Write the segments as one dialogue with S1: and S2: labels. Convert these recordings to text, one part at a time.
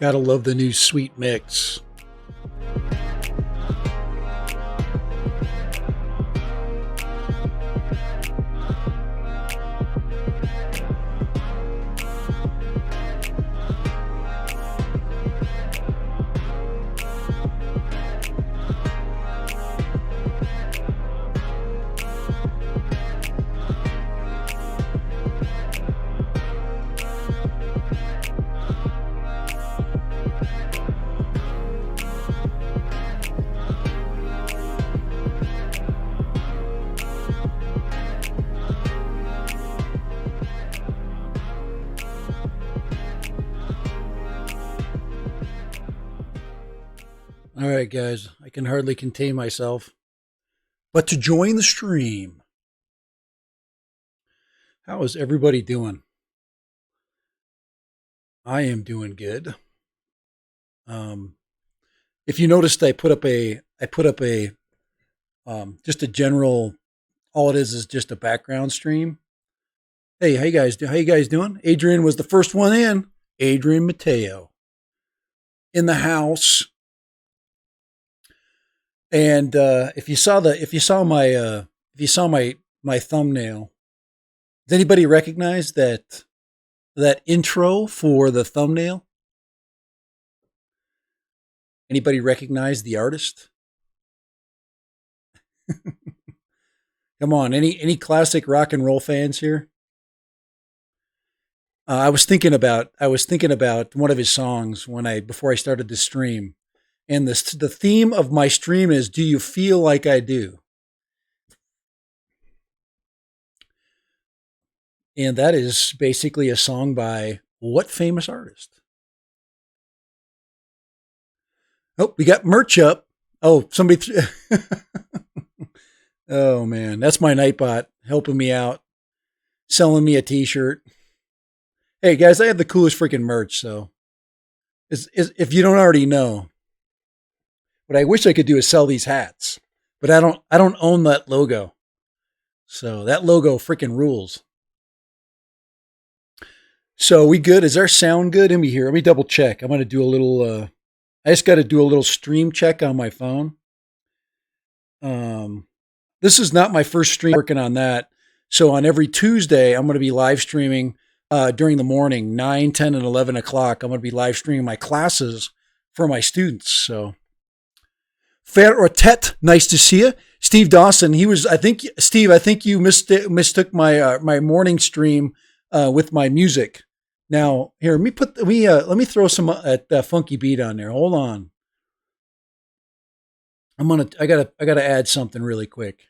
S1: Gotta love the new sweet mix. All right, guys, I can hardly contain myself but to join the stream. How is everybody doing? I am doing good. If you noticed, I put up a just a general. All it is just a background stream. Hey, how you guys do? How you guys doing? Adrian was the first one in. Adrian Mateo in the house. And if you saw my thumbnail, does anybody recognize that intro for the thumbnail? Anybody recognize the artist? Come on, any classic rock and roll fans here? I was thinking about one of his songs before I started the stream. And the theme of my stream is, do you feel like I do? And that is basically a song by what famous artist? Oh, we got merch up. Oh, somebody. Oh, man. That's my Nightbot helping me out, selling me a t-shirt. Hey, guys, I have the coolest freaking merch. So if you don't already know, what I wish I could do is sell these hats, but I don't own that logo. So that logo freaking rules. So we good? Is our sound good? Let me double check. I'm going to do a little, I just got to do a little stream check on my phone. This is not my first stream working on that. So on every Tuesday, I'm going to be live streaming during the morning, 9, 10, and 11 o'clock. I'm going to be live streaming my classes for my students. So Fair or Tet, nice to see you. Steve Dawson, Steve, I think you mistook my morning stream with my music. Now, here, let me throw some that funky beat on there. Hold on. I gotta add something really quick.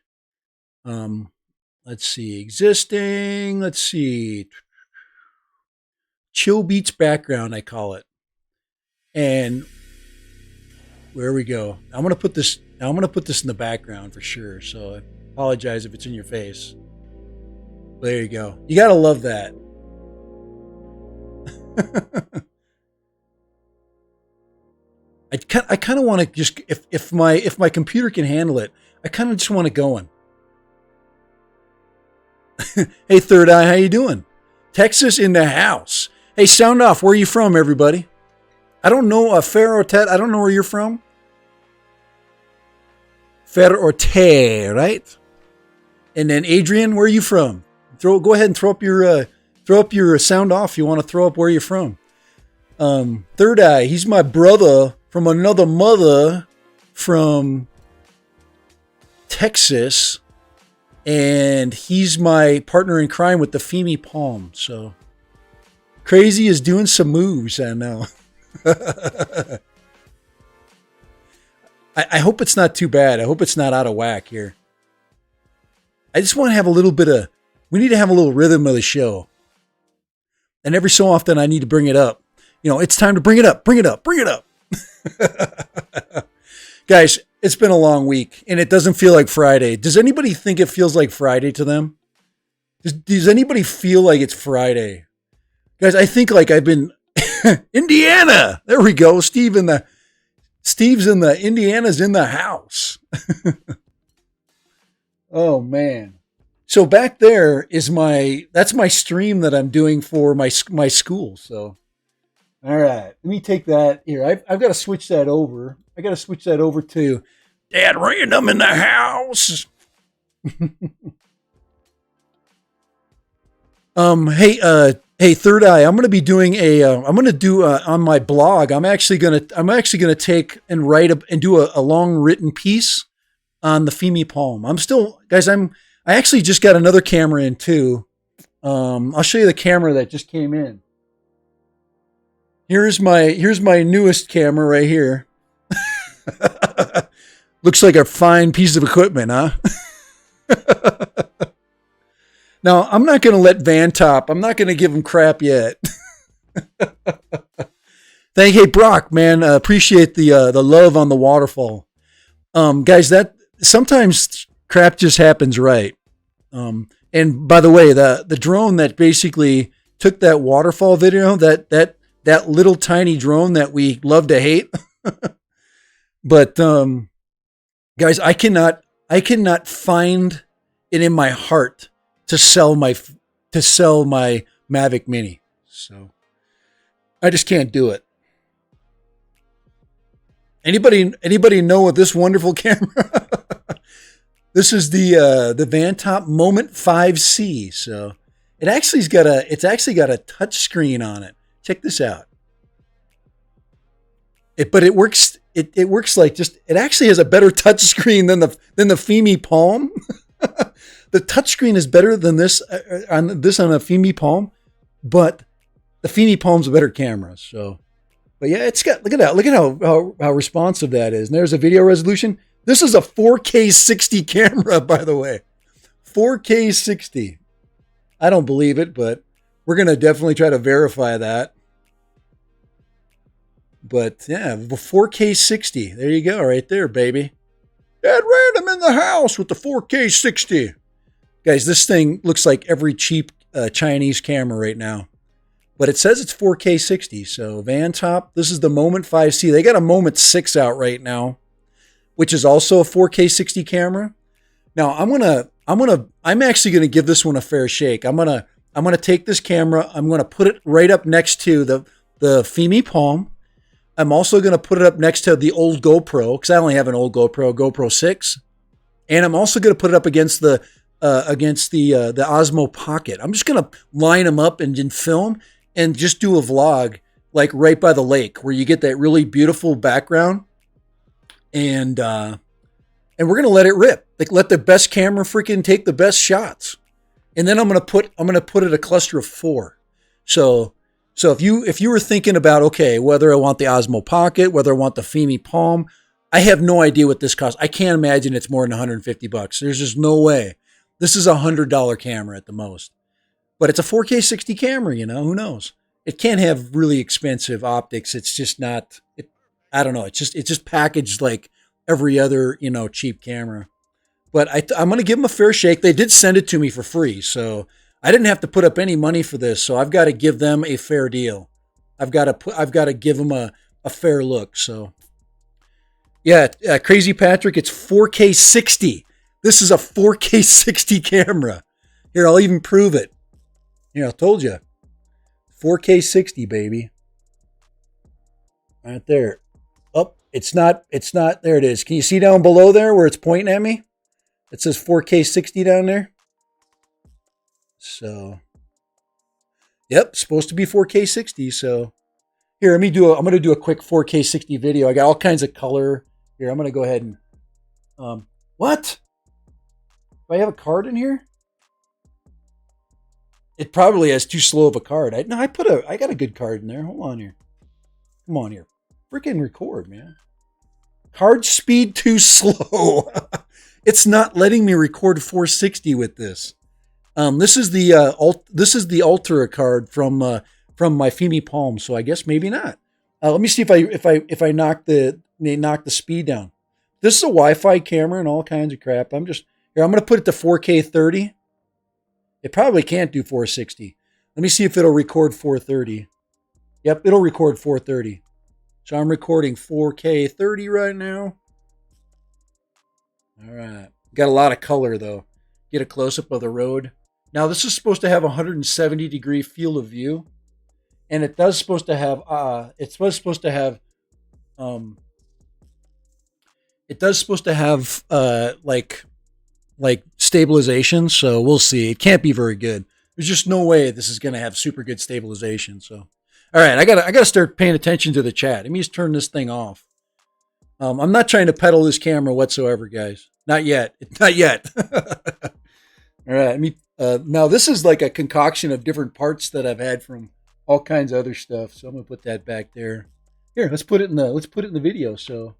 S1: Let's see, existing. Let's see, chill beats background, I call it. And where we go. I'm gonna put this in the background for sure. So I apologize if it's in your face. There you go. You gotta love that. I kind of want to just if my computer can handle it, I kind of just want to go in. Hey, Third Eye, how you doing? Texas in the house. Hey, sound off. Where are you from, everybody? I don't know, Fer or Tet. I don't know where you're from. Fer or Te, right? And then Adrian, where are you from? Go ahead and throw up your sound off. You want to throw up where you're from. Third Eye, he's my brother from another mother from Texas, and he's my partner in crime with the Femi Palm. So Crazy is doing some moves, I know. I hope it's not too bad. I hope it's not out of whack here. I just want to have we need to have a little rhythm of the show. And every so often I need to bring it up. It's time to bring it up. Guys, it's been a long week and it doesn't feel like Friday. Does anybody think it feels like Friday to them? Does anybody feel like it's Friday? Guys, I think like I've been Indiana. There we go. Steve's in the Indiana's in the house. Oh man. So back there is that's my stream that I'm doing for my school. So All right, let me take that here. I've got to switch that over. I got to switch that over to Dad Random in the house. Hey, Third Eye. I'm going to be doing I'm going to do on my blog. I'm actually gonna take and write and do a long written piece on the Fimi Palm. I actually just got another camera in too. I'll show you the camera that just came in. Here's my newest camera right here. Looks like a fine piece of equipment, huh? Now, I'm not going to let Van Top. I'm not going to give him crap yet. Hey Brock, man, appreciate the love on the waterfall. Guys, that sometimes crap just happens right. And by the way, the drone that basically took that waterfall video, that little tiny drone that we love to hate. But guys, I cannot find it in my heart to sell my Mavic Mini. So I just can't do it. Anybody know what this wonderful camera? This is the Vantop Moment 5C. So it's actually got a touch screen on it. Check this out. It works. It works like it actually has a better touch screen than the Fimi Palm. The touchscreen is better than this on a Fimi Palm, but the Fimi Palm's a better camera. So, but yeah, look at how responsive that is. And there's a video resolution. This is a 4K 60 camera, by the way. 4K 60. I don't believe it, but we're gonna definitely try to verify that. But yeah, 4K 60. There you go, right there, baby. Dad Random in the house with the 4K 60. Guys, this thing looks like every cheap Chinese camera right now. But it says it's 4K 60. So Vantop, this is the Moment 5C. They got a Moment 6 out right now, which is also a 4K 60 camera. Now I'm actually gonna give this one a fair shake. I'm gonna take this camera. I'm gonna put it right up next to the Fimi Palm. I'm also gonna put it up next to the old GoPro because I only have an old GoPro 6, and I'm also gonna put it up against the Osmo Pocket. I'm just gonna line them up and film and just do a vlog like right by the lake where you get that really beautiful background, and we're gonna let it rip. Like let the best camera freaking take the best shots, and then I'm gonna put it a cluster of 4. So if you were thinking about, okay, whether I want the Osmo Pocket, whether I want the Fimi Palm, I have no idea what this costs. I can't imagine it's more than $150. There's just no way. This is a $100 camera at the most. But it's a 4K 60 camera, who knows? It can't have really expensive optics. It's just not, I don't know. It's just packaged like every other, cheap camera. But I'm going to give them a fair shake. They did send it to me for free, so I didn't have to put up any money for this. So I've got to give them a fair deal. I've got to give them a fair look. So yeah, Crazy Patrick, it's 4K 60. This is a 4K 60 camera. Here, I'll even prove it. I told you. 4K 60, baby. Right there. Oh, it's not, there it is. Can you see down below there where it's pointing at me? It says 4K 60 down there. So, yep, supposed to be 4K 60. So, here, I'm going to do a quick 4K 60 video. I got all kinds of color. Here, I'm going to go ahead and, what? Do I have a card in here? It probably has too slow of a card. I got a good card in there. Hold on here. Come on here. Freaking record, man. Card speed too slow. It's not letting me record 460 with this. This is the Ultra card from my Fimi Palm, so I guess maybe not. Let me see if I knock the speed down. This is a Wi-Fi camera and all kinds of crap. I'm going to put it to 4K 30. It probably can't do 460. Let me see if it'll record 430. Yep, it'll record 430. So I'm recording 4K 30 right now. All right. Got a lot of color though. Get a close-up of the road. Now this is supposed to have 170 degree field of view. and it does supposed to have supposed to have um it does supposed to have like stabilization. So we'll see. It can't be very good. There's just no way this is going to have super good stabilization. So, all right, I gotta start paying attention to the chat. Let me just turn this thing off. I'm not trying to peddle this camera whatsoever, guys. Not yet. Not yet. All right. Now this is like a concoction of different parts that I've had from all kinds of other stuff. So I'm gonna put that back there. Here, let's put it in the video. So,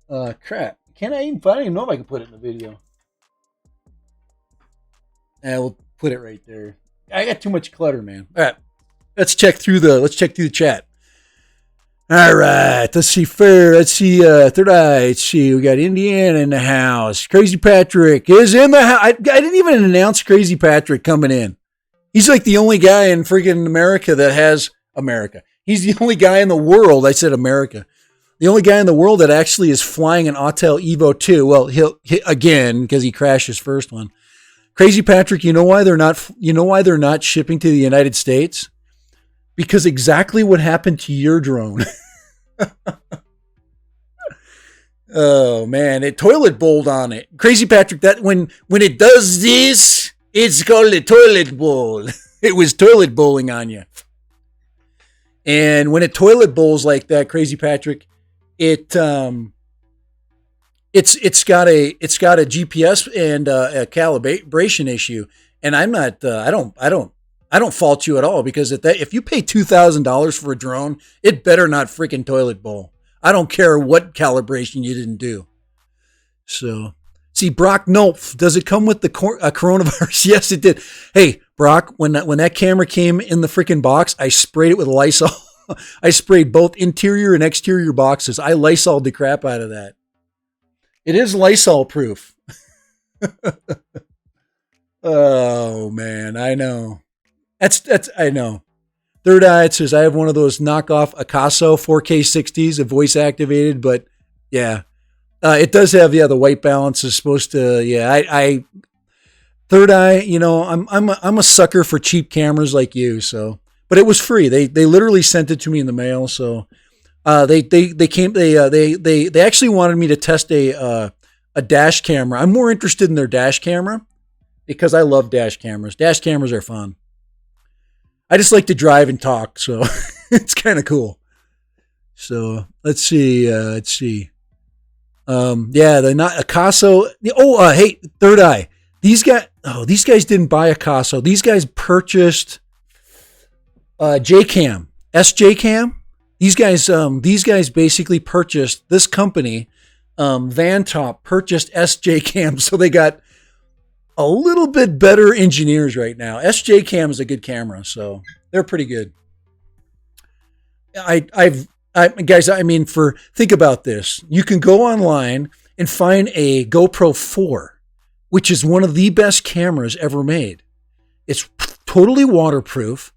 S1: crap. Can I even? I don't even know if I can put it in the video. And we'll put it right there. I got too much clutter, man. All right. Let's check through the chat. All right, let's see. Third eye. Let's see. We got Indiana in the house. Crazy Patrick is in the house. I didn't even announce Crazy Patrick coming in. He's like the only guy in freaking America that has America. He's the only guy in the world. I said America. The only guy in the world that actually is flying an Autel Evo 2. Well, he'll again because he crashed his first one. Crazy Patrick. You know why they're not shipping to the United States? Because exactly what happened to your drone. Oh man, it toilet bowled on it. Crazy Patrick, that when it does this, it's called a toilet bowl. It was toilet bowling on you. And when it toilet bowls like that, Crazy Patrick, it's got a GPS and a calibration issue. And I'm not I don't fault you at all because if you pay $2,000 for a drone, it better not freaking toilet bowl. I don't care what calibration you didn't do. So, see, Brock, nope. Does it come with the coronavirus? Yes, it did. Hey, Brock, when that camera came in the freaking box, I sprayed it with Lysol. I sprayed both interior and exterior boxes. I Lysol'd the crap out of that. It is Lysol proof. Oh man, I know. That's I know. Third eye, it says I have one of those knockoff Akaso 4K 60s, a voice activated, but yeah, it does have the white balance is supposed to. Yeah, I third eye. You know, I'm a sucker for cheap cameras like you. So, but it was free. They literally sent it to me in the mail. So, they actually wanted me to test a dash camera. I'm more interested in their dash camera because I love dash cameras. Dash cameras are fun. I just like to drive and talk, so it's kind of cool. So let's see. The not Akaso. Oh, hey, third eye. These guys didn't buy Akaso. These guys purchased JCam, SJCam. These guys basically purchased this company. Vantop purchased SJCam, so they got a little bit better engineers right now. SJCam is a good camera, so they're pretty good. Guys, I mean, think about this. You can go online and find a GoPro 4, which is one of the best cameras ever made. It's totally waterproof.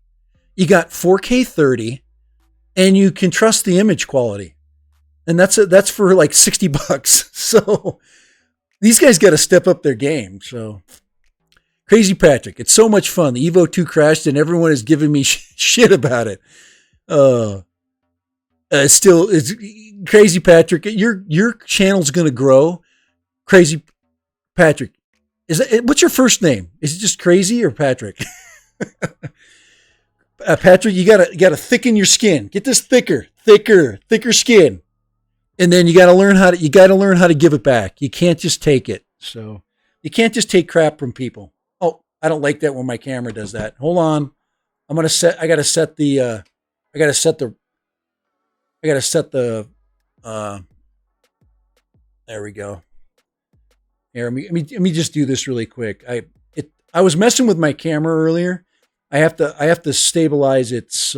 S1: You got 4K 30, and you can trust the image quality. And that's for like $60. So these guys got to step up their game. So, Crazy Patrick, it's so much fun. The Evo 2 crashed and everyone is giving me shit about it. It's Crazy Patrick. Your channel's going to grow. Crazy Patrick. What's your first name? Is it just Crazy or Patrick? Patrick, you gotta thicken your skin. Get this thicker skin. And then you got to learn how to give it back. You can't just take it. So you can't just take crap from people. Oh, I don't like that when my camera does that. Hold on. I got to set the there we go. Here, let me just do this really quick. I was messing with my camera earlier. I have to stabilize its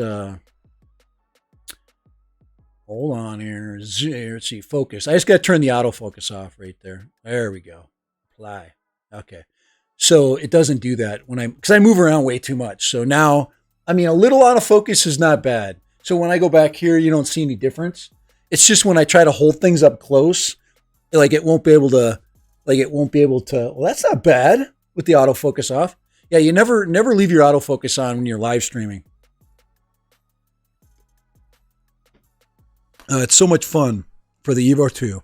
S1: hold on here. Let's see. Focus. I just got to turn the autofocus off right there. There we go. Apply. Okay. So it doesn't do that because I move around way too much. So now, I mean, a little autofocus is not bad. So when I go back here, you don't see any difference. It's just when I try to hold things up close, it won't be able to, well, that's not bad with the autofocus off. Yeah. You never leave your autofocus on when you're live streaming. It's so much fun for the Evo 2.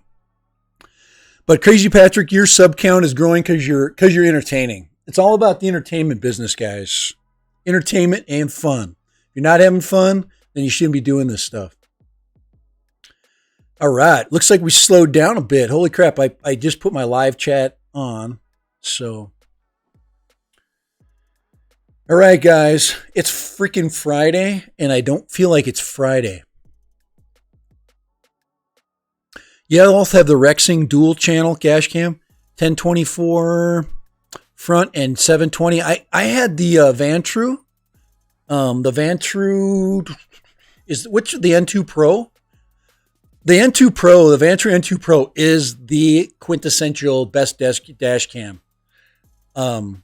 S1: But Crazy Patrick, your sub count is growing because you're entertaining. It's all about the entertainment business, guys. Entertainment and fun. If you're not having fun, then you shouldn't be doing this stuff. All right. Looks like we slowed down a bit. Holy crap. I just put my live chat on. So, all right, guys. It's freaking Friday, and I don't feel like it's Friday. Yeah, I'll also have the Rexing dual channel dash cam, 1024 front and 720. I had the Vantru. The Vantru is which the N2 Pro. The N2 Pro, the Vantru N2 Pro is the quintessential best dash cam. I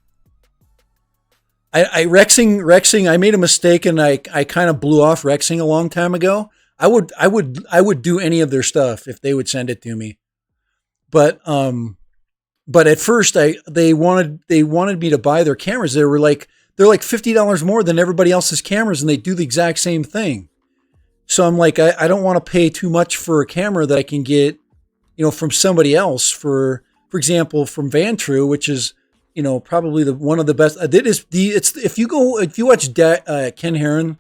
S1: Rexing. I made a mistake and I kind of blew off Rexing a long time ago. I would do any of their stuff if they would send it to me. But at first they wanted me to buy their cameras. They're like $50 more than everybody else's cameras, and they do the exact same thing. So I'm like, I don't want to pay too much for a camera that I can get, from somebody else. For example, from Vantru, which is, probably one of the best. If you watch Ken Herron.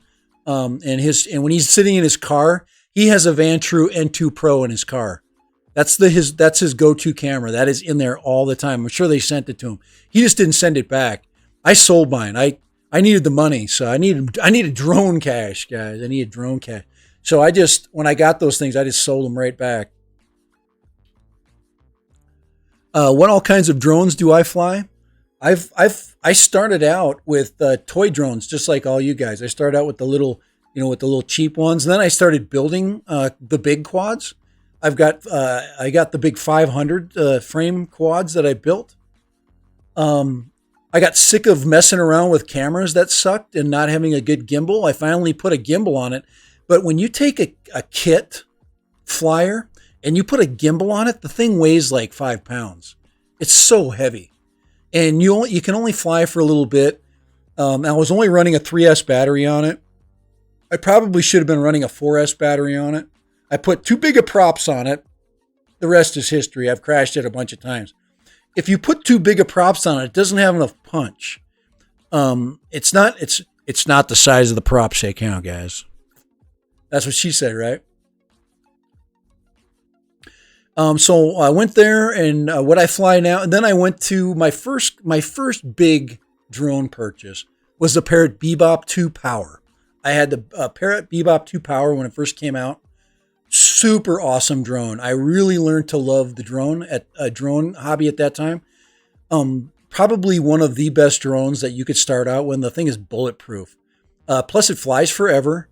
S1: And when he's sitting in his car, he has a Vantru N2 Pro in his car. That's his go-to camera. That is in there all the time. I'm sure they sent it to him. He just didn't send it back. I sold mine. I needed the money, so I needed drone cash, guys. I needed drone cash. So when I got those things, I just sold them right back. What all kinds of drones do I fly? I started out with toy drones, just like all you guys. I started out with the little cheap ones. And then I started building the big quads. I got the big 500 frame quads that I built. I got sick of messing around with cameras that sucked and not having a good gimbal. I finally put a gimbal on it. But when you take a kit flyer and you put a gimbal on it, the thing weighs like 5 pounds. It's so heavy. And you can only fly for a little bit. I was only running a 3S battery on it. I probably should have been running a 4S battery on it. I put too big of props on it. The rest is history. I've crashed it a bunch of times. If you put too big of props on it, it doesn't have enough punch. It's not the size of the props they count, guys. That's what she said, right? So I went there and what I fly now, and then I went to my first big drone purchase was the Parrot Bebop 2 Power. I had the Parrot Bebop 2 Power when it first came out. Super awesome drone. I really learned to love the drone hobby at that time. Probably one of the best drones that you could start out with. The thing is bulletproof. Plus it flies forever.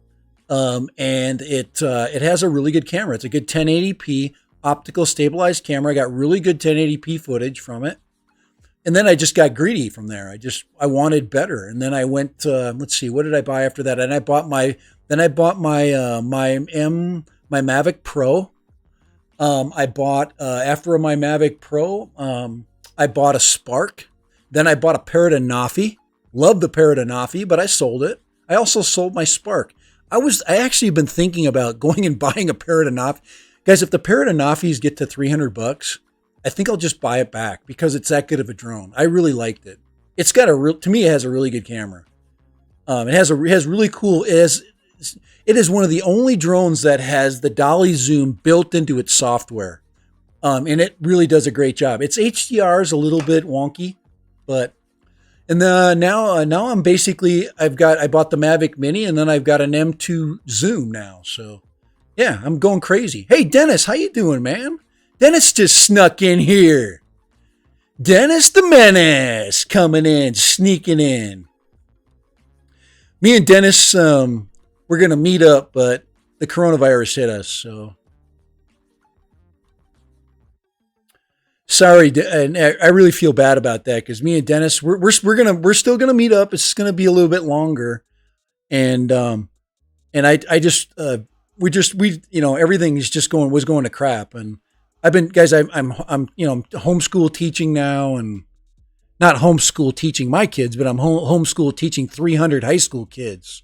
S1: And it has a really good camera. It's a good 1080p optical stabilized camera. I got really good 1080p footage from it. And then I just got greedy from there. I wanted better. And then I went, let's see, what did I buy after that? And I bought my Mavic Pro. I bought, after my Mavic Pro, I bought a Spark. Then I bought a Parrot Anafi. Loved the Parrot Anafi, but I sold it. I also sold my Spark. I actually been thinking about going and buying a Parrot Anafi. Guys, if the Parrot Anafis get to $300, I think I'll just buy it back because it's that good of a drone. I really liked it. It's got to me, it has a really good camera. It has really cool, it is one of the only drones that has the dolly zoom built into its software. And it really does a great job. Its HDR is a little bit wonky, but, and now I'm basically, I bought the Mavic Mini and then I've got an M2 zoom now. So yeah, I'm going crazy. Hey, Dennis, how you doing, man? Dennis just snuck in here. Dennis the Menace coming in, sneaking in. Me and Dennis, we're going to meet up, but the coronavirus hit us, so. Sorry, and I really feel bad about that because me and Dennis, we're still gonna meet up. It's gonna be a little bit longer, and everything is just was going to crap. And I'm homeschool teaching now, and not homeschool teaching my kids, but I'm homeschool teaching 300 high school kids.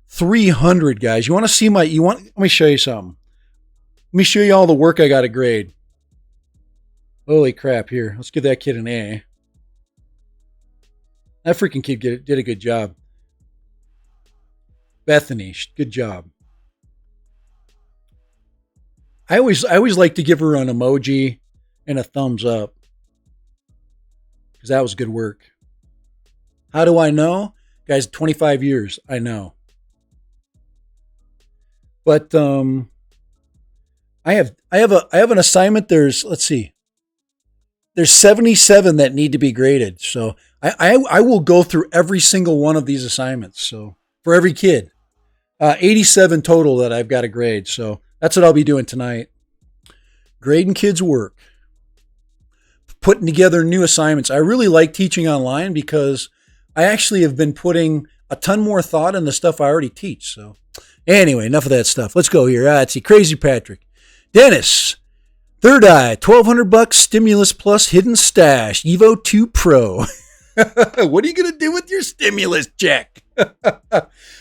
S1: 300, guys. You want to see let me show you something. Let me show you all the work I got to grade. Holy crap, here. Let's give that kid an A. That freaking kid did a good job. Bethany, good job. I always like to give her an emoji and a thumbs up, because that was good work. How do I know? Guys, 25 years, I know. But I have an assignment. Let's see. There's 77 that need to be graded. So I will go through every single one of these assignments. So for every kid, 87 total that I've got to grade. So that's what I'll be doing tonight. Grading kids' work. Putting together new assignments. I really like teaching online because I actually have been putting a ton more thought in the stuff I already teach. So anyway, enough of that stuff. Let's go here. Let's see. Crazy Patrick. Dennis. Third Eye. $1,200 stimulus plus hidden stash. Evo 2 Pro. What are you going to do with your stimulus check?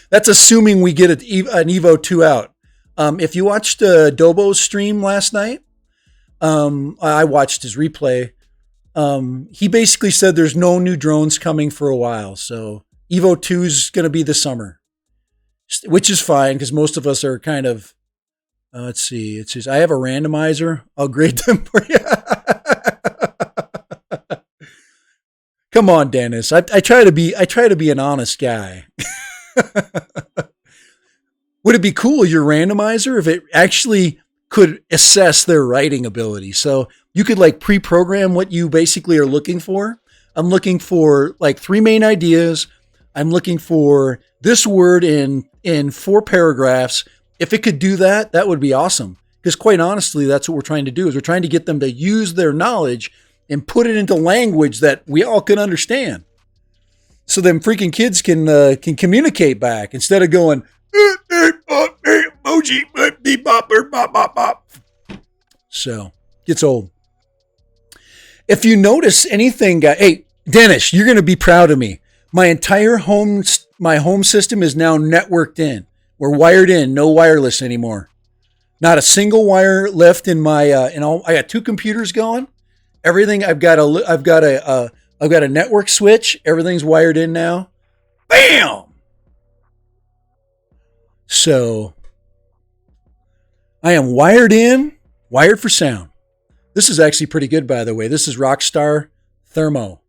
S1: That's assuming we get an Evo 2 out. If you watched Dobo's stream last night, I watched his replay. He basically said there's no new drones coming for a while. So Evo 2 is going to be this summer, which is fine because most of us are kind of, let's see. It says, I have a randomizer. I'll grade them for you. Come on, Dennis. I try to be an honest guy. Would it be cool, your randomizer, if it actually could assess their writing ability? So you could like pre-program what you basically are looking for. I'm looking for like 3 main ideas. I'm looking for this word in 4 paragraphs. If it could do that, that would be awesome. Because quite honestly, that's what we're trying to do, is we're trying to get them to use their knowledge and put it into language that we all can understand. So them freaking kids can communicate back instead of going, emoji, bop. So gets old. If you notice anything, hey, Dennis, you're going to be proud of me. My entire home system is now networked in. We're wired in, no wireless anymore. Not a single wire left in my. I got 2 computers going. Everything I've got a network switch. Everything's wired in now. Bam. So I am wired in, wired for sound. This is actually pretty good, by the way. This is Rockstar Thermo.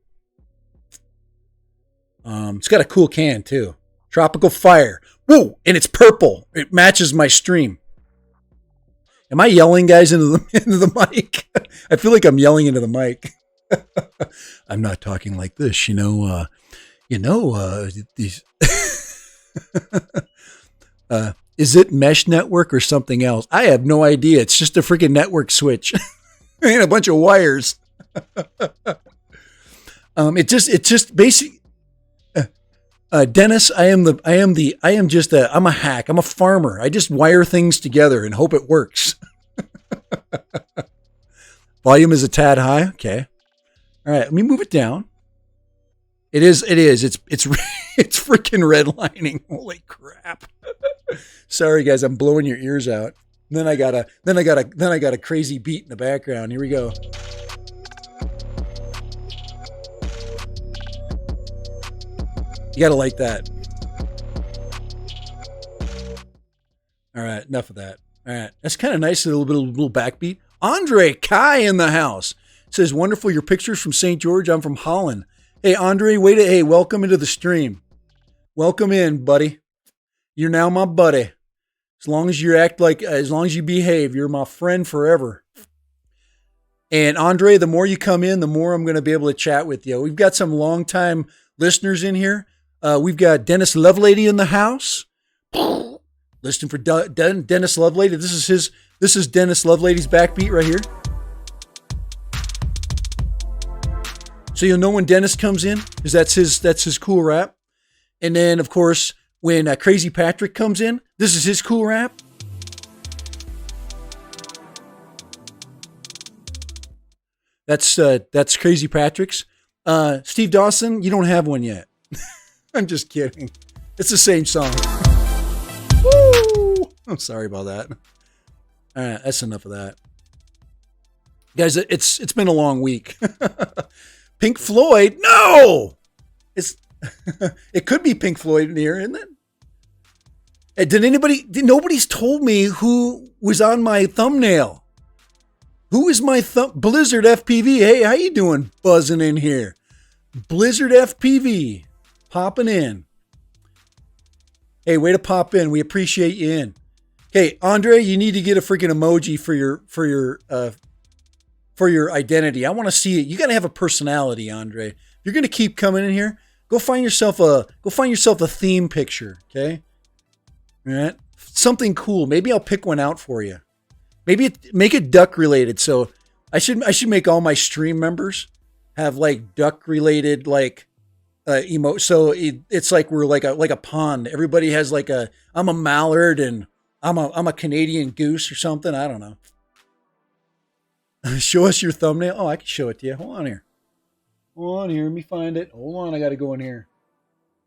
S1: It's got a cool can too. Tropical Fire. Whoa, and it's purple. It matches my stream. Am I yelling, guys, into the mic? I feel like I'm yelling into the mic. I'm not talking like this, these. Is it mesh network or something else? I have no idea. It's just a freaking network switch and a bunch of wires. It just basic. Dennis, I'm a hack. I'm a farmer. I just wire things together and hope it works. Volume is a tad high. Okay. All right. Let me move it down. It is. It's freaking redlining. Holy crap. Sorry guys. I'm blowing your ears out. And then I got a crazy beat in the background. Here we go. You got to like that. All right, enough of that. All right, that's kind of nice. A little backbeat. Andre Kai in the house says, "Wonderful your pictures from St. George. I'm from Holland. Hey Andre, hey, welcome into the stream. Welcome in, buddy. You're now my buddy. As long as you behave, you're my friend forever." And Andre, the more you come in, the more I'm going to be able to chat with you. We've got some longtime listeners in here. We've got Dennis Lovelady in the house. Listening for Dennis Lovelady. This is Dennis Lovelady's backbeat right here. So you'll know when Dennis comes in, because that's his cool rap. And then of course when Crazy Patrick comes in, this is his cool rap. That's Crazy Patrick's. Steve Dawson, you don't have one yet. I'm just kidding. It's the same song. I'm sorry about that. All right, that's enough of that. Guys, it's been a long week. Pink Floyd? No! It's it could be Pink Floyd in here, isn't it? Nobody's told me who was on my thumbnail. Who is my Blizzard FPV? Hey, how you doing? Buzzing in here. Blizzard FPV. Popping in. Hey, way to pop in. We appreciate you in. Okay, Andre, you need to get a freaking emoji for your identity. I want to see it. You got to have a personality, Andre. If you're going to keep coming in here, go find yourself a theme picture, okay? All right? Something cool. Maybe I'll pick one out for you. Maybe make it duck related. So I should make all my stream members have like duck related emote. So it's like we're like a pond. Everybody has like I'm a mallard and I'm a Canadian goose or something. I don't know. Show us your thumbnail. Oh, I can show it to you. Hold on here. Let me find it. Hold on, I got to go in here.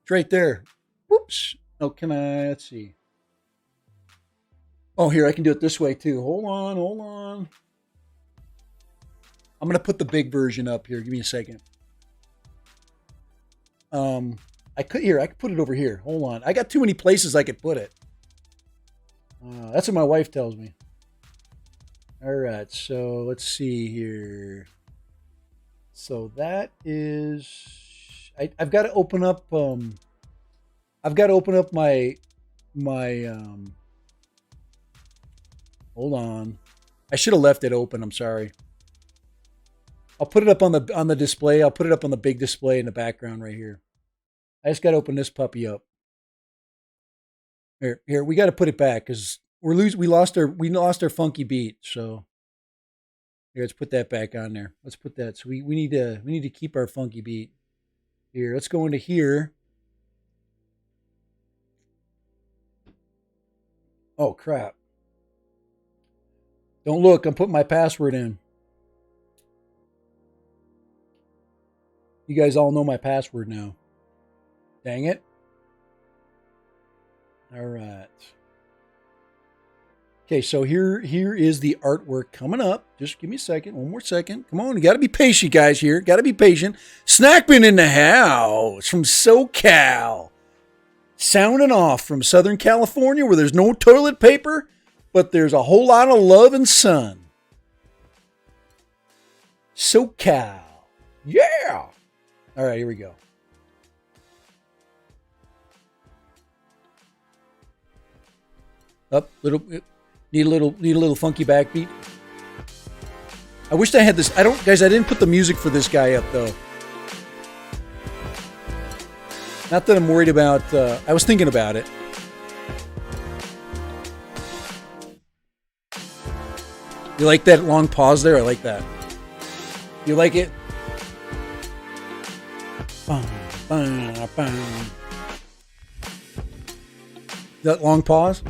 S1: It's right there. Whoops. Oh, let's see. Oh, here, I can do it this way too. Hold on. I'm going to put the big version up here. Give me a second. I could put it over here. Hold on. I got too many places I could put it. That's what my wife tells me. All right, so let's see here. So that is, I've got to open up. I've got to open up my. Hold on, I should have left it open. I'm sorry. I'll put it up on the display. I'll put it up on the big display in the background right here. I just got to open this puppy up. Here, we got to put it back because we lost our funky beat. So here, let's put that back on there. Let's put that. So we need to keep our funky beat. Here, let's go into here. Oh crap. Don't look, I'm putting my password in. You guys all know my password now. Dang it. All right. Okay, so here is the artwork coming up. Just give me a second. One more second. Come on, you got to be patient, guys, here. Got to be patient. Snackman in the house from SoCal. Sounding off from Southern California where there's no toilet paper, but there's a whole lot of love and sun. SoCal. Yeah. All right, here we go. Up, need a little funky backbeat. I wish I had this. I didn't put the music for this guy up though. Not that I'm worried about. I was thinking about it. You like that long pause there? I like that. You like it? That long pause?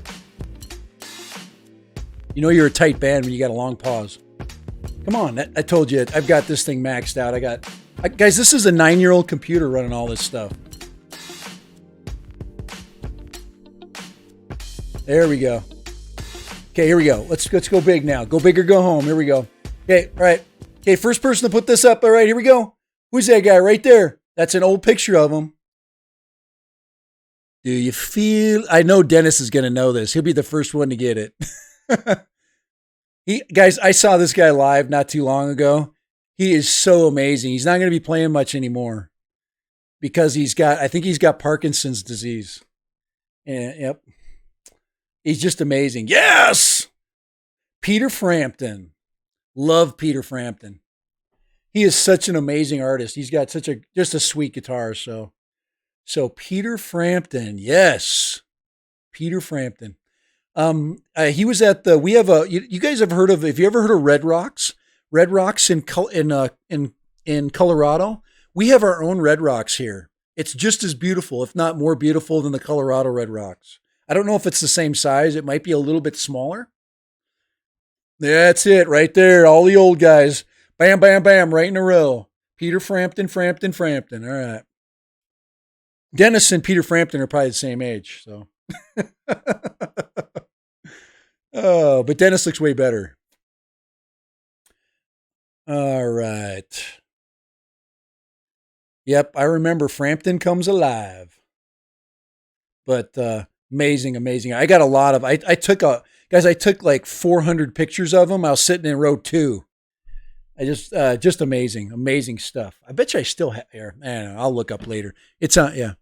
S1: You know you're a tight band when you got a long pause. Come on, I told you, I've got this thing maxed out. Guys, this is a 9-year-old computer running all this stuff. There we go. Okay, here we go. Let's go big now. Go big or go home. Here we go. Okay, all right. Okay, first person to put this up. All right, here we go. Who's that guy right there? That's an old picture of him. Do you feel? I know Dennis is going to know this. He'll be the first one to get it. Guys, I saw this guy live not too long ago. He is so amazing. He's not going to be playing much anymore because I think he's got Parkinson's disease. And, yep. He's just amazing. Yes! Peter Frampton. Love Peter Frampton. He is such an amazing artist. He's got just a sweet guitar. So Peter Frampton. Yes. Peter Frampton. He was at you guys have heard of, if you ever heard of Red Rocks in Colorado, we have our own Red Rocks here. It's just as beautiful, if not more beautiful than the Colorado Red Rocks. I don't know if it's the same size. It might be a little bit smaller. That's it right there. All the old guys. Bam, bam, bam, right in a row. Peter Frampton. All right. Dennis and Peter Frampton are probably the same age. So Oh, but Dennis looks way better. All right. Yep, I remember Frampton Comes Alive. But amazing, amazing. I got a lot of. I took a guys. I took like 400 pictures of them. I was sitting in row two. I just amazing, amazing stuff. I bet you I still have here. I don't know. I'll look up later. It's on. Yeah,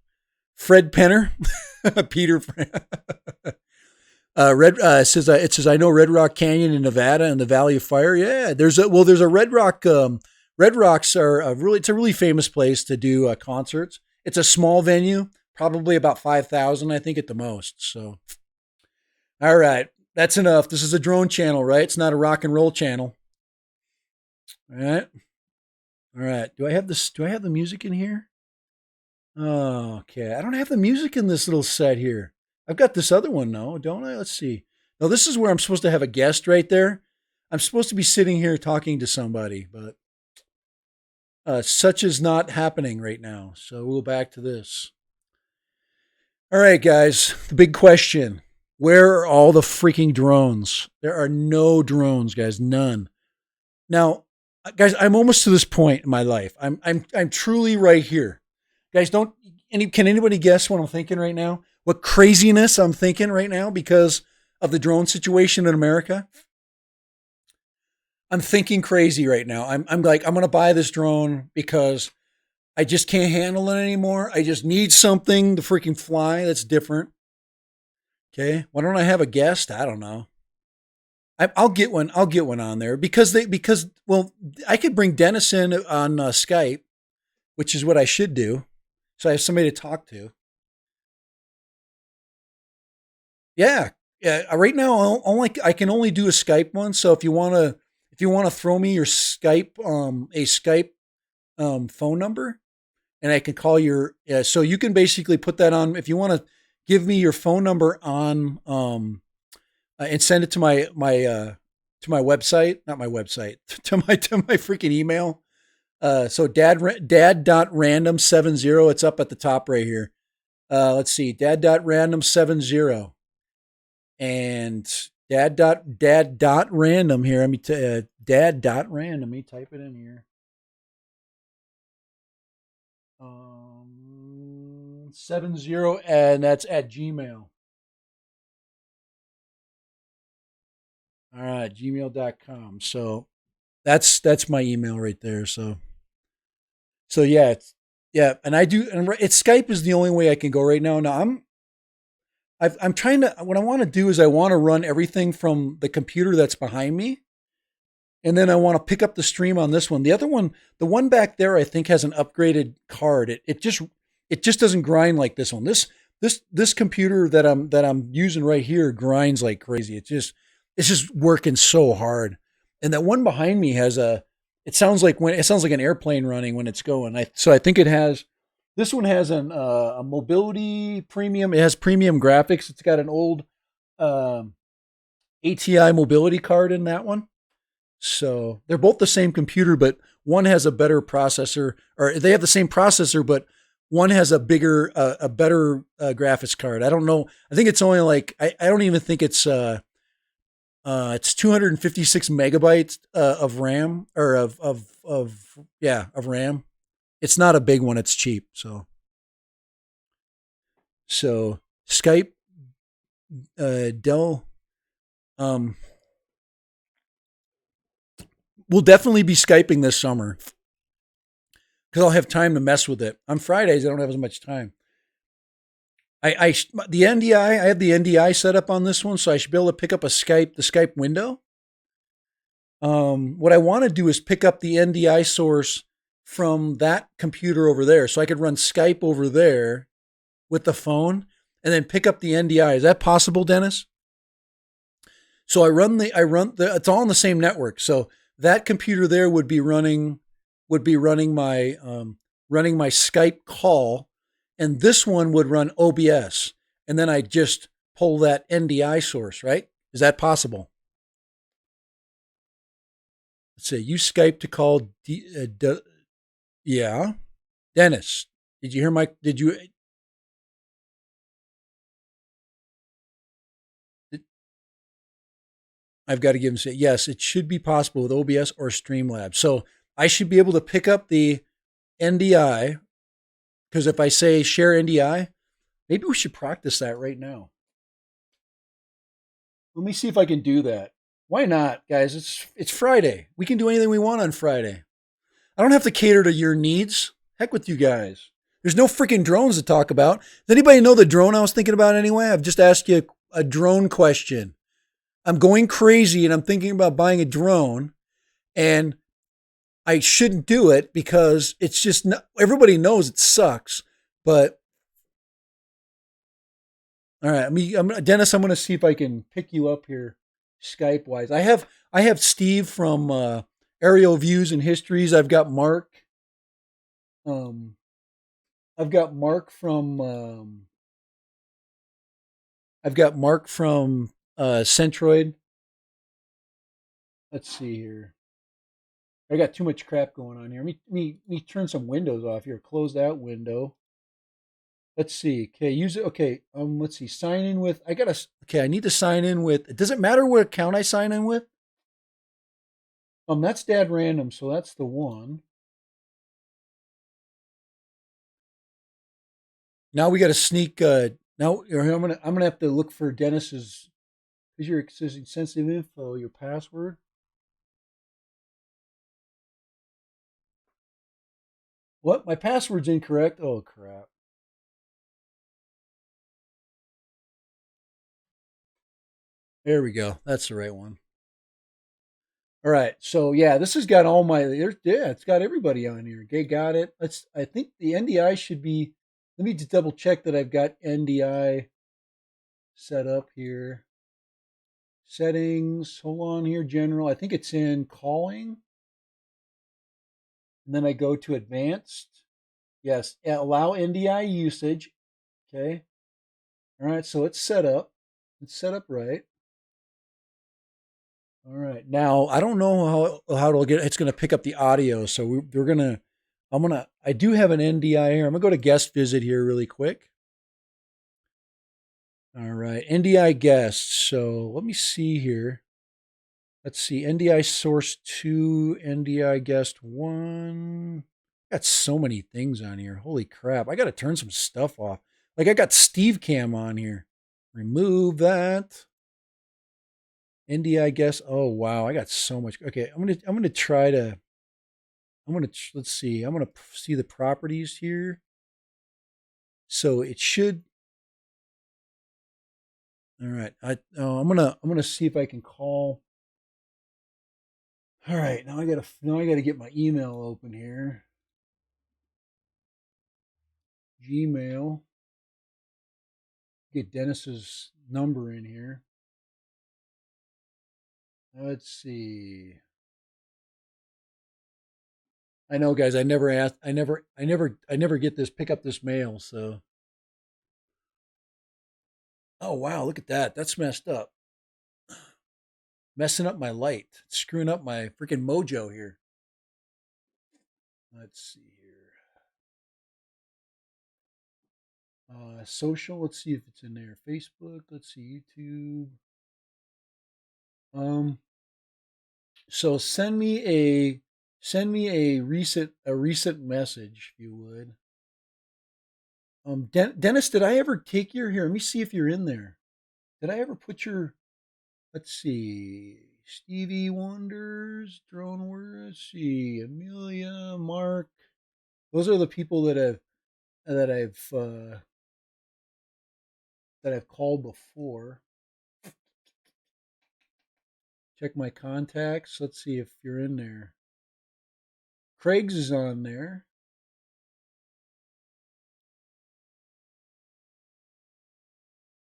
S1: Fred Penner, Peter. Red says it says I know Red Rock Canyon in Nevada and the Valley of Fire. Yeah, there's a Red Rock. Red Rocks are it's a really famous place to do concerts. It's a small venue, probably about 5,000, I think, at the most. So, all right, that's enough. This is a drone channel, right? It's not a rock and roll channel. All right, all right. Do I have this? Do I have the music in here? Oh, okay. I don't have the music in this little set here. I've got this other one now, don't I? Let's see. No, this is where I'm supposed to have a guest right there. I'm supposed to be sitting here talking to somebody, but such is not happening right now. So we'll go back to this. All right, guys. The big question: where are all the freaking drones? There are no drones, guys. None. Now, guys, I'm almost to this point in my life. I'm truly right here, guys. Don't can anybody guess what I'm thinking right now? What craziness I'm thinking right now because of the drone situation in America? I'm thinking crazy right now. I'm like I'm gonna buy this drone because I just can't handle it anymore. I just need something to freaking fly that's different. Okay, why don't I have a guest? I don't know. I'll get one. I'll get one on there because well, I could bring Dennis in on Skype, which is what I should do. So I have somebody to talk to. Yeah, yeah. Right now, I can only do a Skype one. So if you want to throw me your Skype a Skype phone number, and I can call your so you can basically put that on if you want to give me your phone number on and send it to my website, not my website, to my freaking email. So dad.random70, it's up at the top right here. Let's see, dad.random70 and dad.random here. Dad.random. Let me type it in here. 70, and that's at Gmail. All right, gmail.com. So that's my email right there. So yeah, yeah, and I do, and it's Skype is the only way I can go right now. Now I'm trying to. What I want to do is I want to run everything from the computer that's behind me, and then I want to pick up the stream on this one. The other one, the one back there, I think has an upgraded card. It just doesn't grind like this one. This computer that I'm using right here grinds like crazy. It's just working so hard. And that one behind me has a it sounds like an airplane running when it's going. So I think it has this one has a mobility premium. It has premium graphics. It's got an old ATI mobility card in that one. So they're both the same computer, but one has a better processor, or they have the same processor, but one has a better graphics card. I don't know. I think it's only like I don't even think it's 256 megabytes of RAM or of RAM. It's not a big one. It's cheap. So Skype, Dell, um, we'll definitely be Skyping this summer because I'll have time to mess with it. On Fridays, I don't have as much time. I the NDI, I have the NDI set up on this one, so I should be able to pick up the Skype window. What I want to do is pick up the NDI source from that computer over there, so I could run Skype over there with the phone, and then pick up the NDI. Is that possible, Dennis? So it's all on the same network. So that computer there would be running my Skype call, and this one would run OBS, and then I just pull that NDI source. Right? Is that possible? Let's say use Skype to call. Yeah, Dennis. Did you hear my? Did you? I've got to give them say yes. It should be possible with OBS or Streamlabs. So I should be able to pick up the NDI because if I say share NDI, maybe we should practice that right now. Let me see if I can do that. Why not, guys? It's Friday. We can do anything we want on Friday. I don't have to cater to your needs. Heck with you guys. There's no freaking drones to talk about. Does anybody know the drone I was thinking about anyway? I've just asked you a drone question. I'm going crazy and I'm thinking about buying a drone, and I shouldn't do it because it's just not, everybody knows it sucks. But all right, Dennis. I'm going to see if I can pick you up here, Skype wise. I have Steve from Aerial Views and Histories. I've got Mark. Um, I've got Mark from Centroid. Let's see here. I got too much crap going on here. Let me turn some windows off here. Close that window. Let's see. Okay, use it. Okay, let's see. Sign in with. Okay, I need to sign in with. Does it matter what account I sign in with? That's Dad Random, so that's the one. Now we got to sneak. Now I'm gonna have to look for Dennis's. Is your sensitive info your password? What? My password's incorrect. Oh crap. There we go. That's the right one. All right. So yeah, this has got all my. Yeah, it's got everybody on here. Okay, got it. Let's. I think the NDI should be. Let me just double check that I've got NDI set up here. Settings. Hold on here. General. I think it's in calling, and then I go to advanced. Yes. Allow NDI usage. Okay. All right. So it's set up. It's set up right. All right. Now I don't know how it'll get. It's going to pick up the audio, so we're gonna. I do have an NDI here. I'm gonna go to guest visit here really quick. All right, NDI guests. So let me see here. Let's see, NDI source 2, NDI guest 1. Got so many things on here. Holy crap! I got to turn some stuff off. Like I got Steve Cam on here. Remove that. NDI guest. Oh wow, I got so much. Okay, I'm gonna try to. Let's see. I'm gonna see the properties here. So it should. All right. I'm gonna see if I can call. All right. Now I gotta get my email open here. Gmail. Get Dennis's number in here. Let's see. I know, guys. I never asked. I never get this. Pick up this mail. So. Oh wow! Look at that. That's messed up. Messing up my light. It's screwing up my freaking mojo here. Let's see here. Social. Let's see if it's in there. Facebook. Let's see. YouTube. Um. So send me a recent message if you would. Dennis, did I ever take your here? Let me see if you're in there. Did I ever put your? Let's see. Stevie Wonders, Drone Wars. Let's see. Amelia, Mark. Those are the people that I've that I've called before. Check my contacts. Let's see if you're in there. Craig's is on there.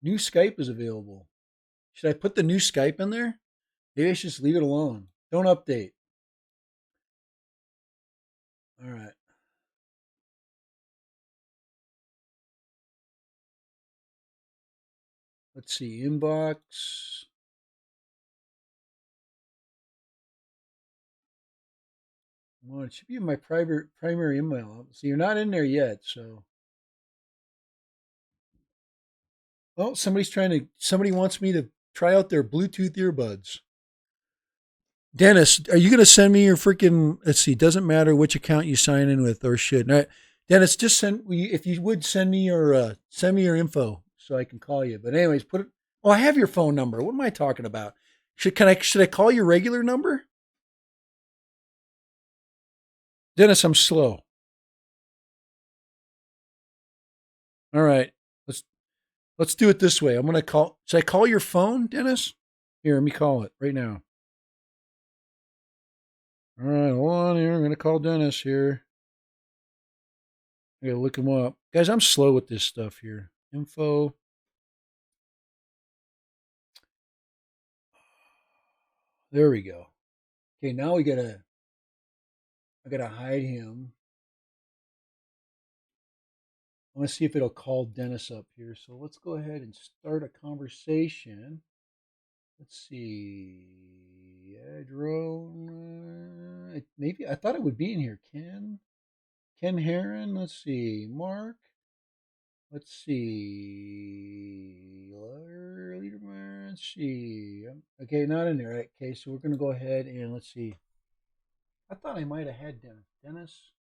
S1: New Skype is available. Should I put the new Skype in there? Maybe I should just leave it alone. Don't update. All right. Let's see. Inbox. Well, it should be in my primary email. So you're not in there yet. So, oh, somebody wants me to try out their Bluetooth earbuds. Dennis, are you going to send me your freaking, let's see, doesn't matter which account you sign in with or shit. All right. Dennis, just if you would send me your info so I can call you. But anyways, put it, oh, I have your phone number. What am I talking about? Should I call your regular number? Dennis, I'm slow. All right. Let's, let's do it this way. I'm going to call, should I call your phone, Dennis? Here, let me call it right now. All right, hold on here. I'm going to call Dennis here. I got to look him up. Guys, I'm slow with this stuff here. Info. There we go. Okay, now I gotta hide him. I want to see if it'll call Dennis up here. So let's go ahead and start a conversation. Let's see. Yeah, drone. Maybe I thought it would be in here. Ken Heron. Let's see. Mark. Let's see. Leaderman. Let's see. Okay, not in there. Right. Okay, so we're gonna go ahead and let's see. I thought I might have had Dennis. Dennis.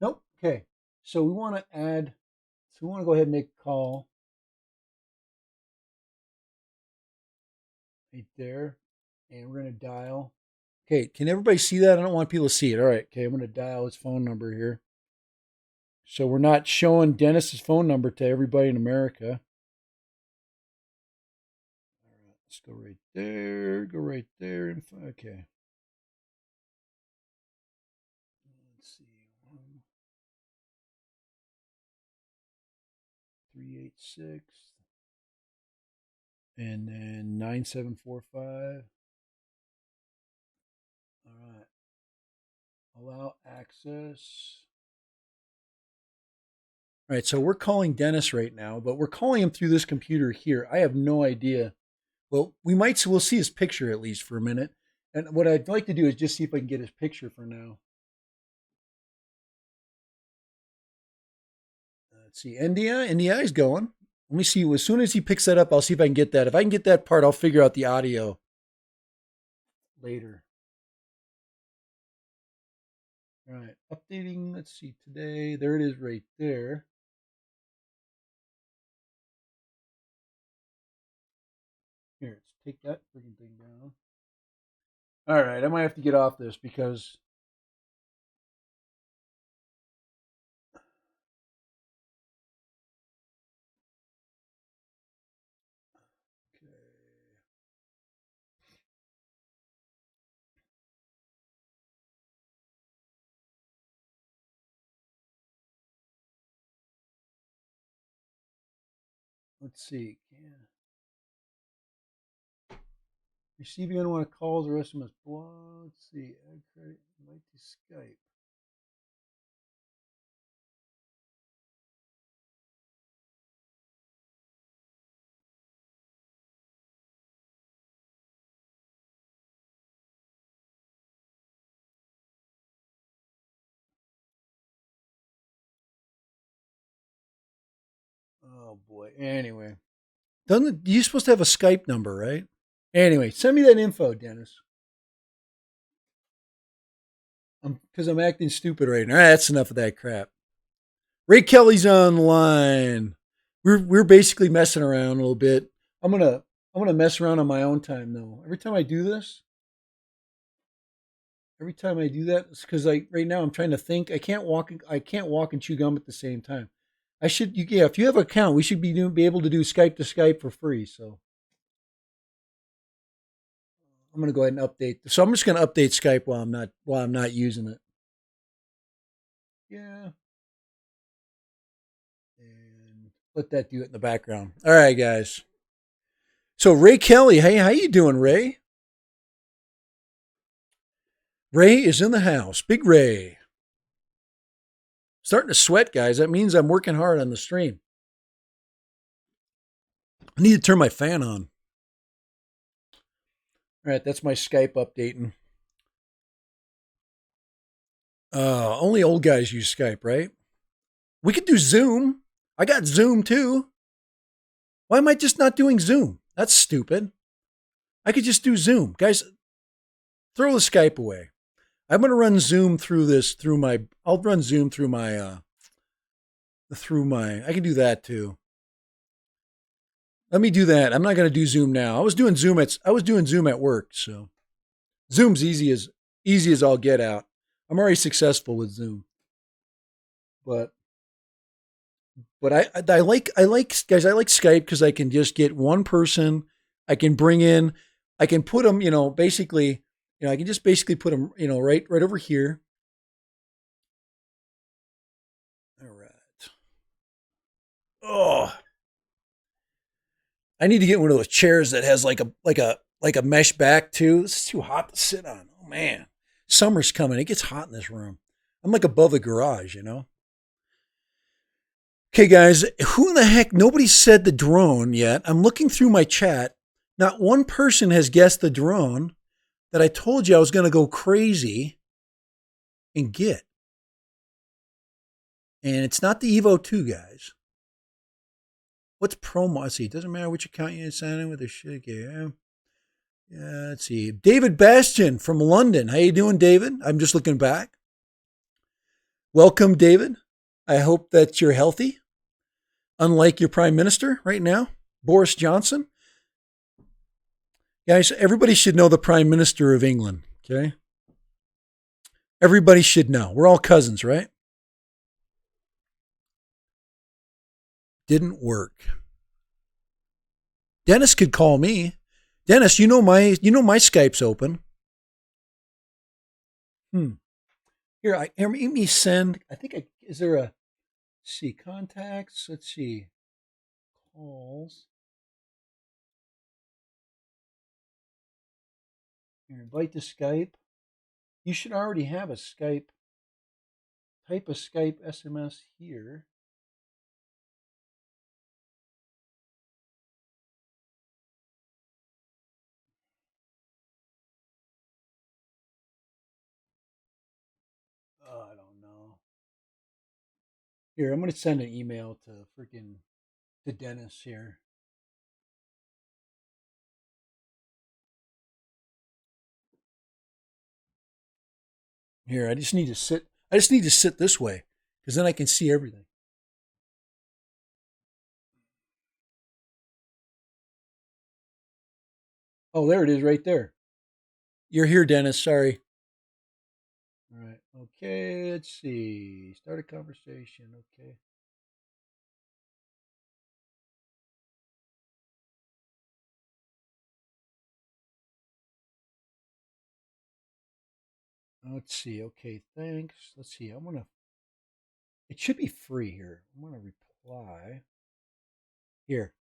S1: Nope. Okay. So we want to add. So we want to go ahead and make a call right there, and we're going to dial. Okay, can everybody see that? I don't want people to see it. All right. Okay, I'm going to dial his phone number here. So we're not showing Dennis's phone number to everybody in America. All right, let's go right there. Go right there. Okay. Let's see. 386 and then 9745. All right. Allow access. All right, so we're calling Dennis right now, but we're calling him through this computer here. I have no idea. Well, we'll see his picture at least for a minute. And what I'd like to do is just see if I can get his picture for now. Let's see. NDI is going. Let me see. As soon as he picks that up, I'll see if I can get that. If I can get that part, I'll figure out the audio later. All right. Updating. Let's see. Today. There it is right there. Here, let's take that freaking thing down. All right. I might have to get off this because let's see. Yeah. Receiving unwanted calls or SMS block. Let's see. Add credit. Invite to Skype. Oh boy. Anyway, doesn't you're supposed to have a Skype number, right? Anyway, send me that info, Dennis. Because I'm acting stupid right now. All right, that's enough of that crap. Ray Kelly's online. We're basically messing around a little bit. I'm gonna mess around on my own time though. Every time I do that, it's because right now I'm trying to think. I can't walk and chew gum at the same time. Yeah. If you have an account, we should be able to do Skype to Skype for free. So I'm gonna go ahead and update. So I'm just gonna update Skype while I'm not using it. Yeah, and let that do it in the background. All right, guys. So Ray Kelly, hey, how you doing, Ray? Ray is in the house. Big Ray. Starting to sweat, guys. That means I'm working hard on the stream. I need to turn my fan on. All right, that's my Skype updating. Only old guys use Skype, right? We could do Zoom. I got Zoom too. Why am I just not doing Zoom? That's stupid. I could just do Zoom. Guys, throw the Skype away. I'm going to run Zoom through this through my. I'll run Zoom through my. I can do that too. Let me do that. I'm not going to do Zoom now. I was doing Zoom at work, so Zoom's easy as I'll get out. I'm already successful with Zoom, but I like guys. I like Skype because I can just get one person. I can bring in. I can put them. Basically, I can just basically put them. Right over here. All right. Oh, I need to get one of those chairs that has like a mesh back too. This is too hot to sit on. Oh man, summer's coming. It gets hot in this room. I'm like above the garage. Okay, guys, who in the heck? Nobody said the drone yet. I'm looking through my chat. Not one person has guessed the drone that I told you I was going to go crazy and get. And it's not the Evo 2, guys. What's promo? Let's see. It doesn't matter which account you sign in with. The shit. Yeah. Yeah, let's see. David Bastian from London. How you doing, David? I'm just looking back. Welcome, David. I hope that you're healthy. Unlike your prime minister right now, Boris Johnson. Guys, everybody should know the prime minister of England, okay? Everybody should know. We're all cousins, right? Didn't work. Dennis could call me. Dennis, my Skype's open. Here, let me send. I think is there a? Let's see, contacts. Let's see, calls. Here, invite to Skype. You should already have a Skype. Type a Skype SMS here. Oh, I don't know. Here, I'm going to send an email to Dennis here. Here, I just need to sit. I just need to sit this way because then I can see everything. Oh, there it is, right there. You're here, Dennis. Sorry. All right. Okay. Let's see. Start a conversation. Okay. Let's see. Okay. Thanks. Let's see. I'm gonna. It should be free here. I'm gonna reply here,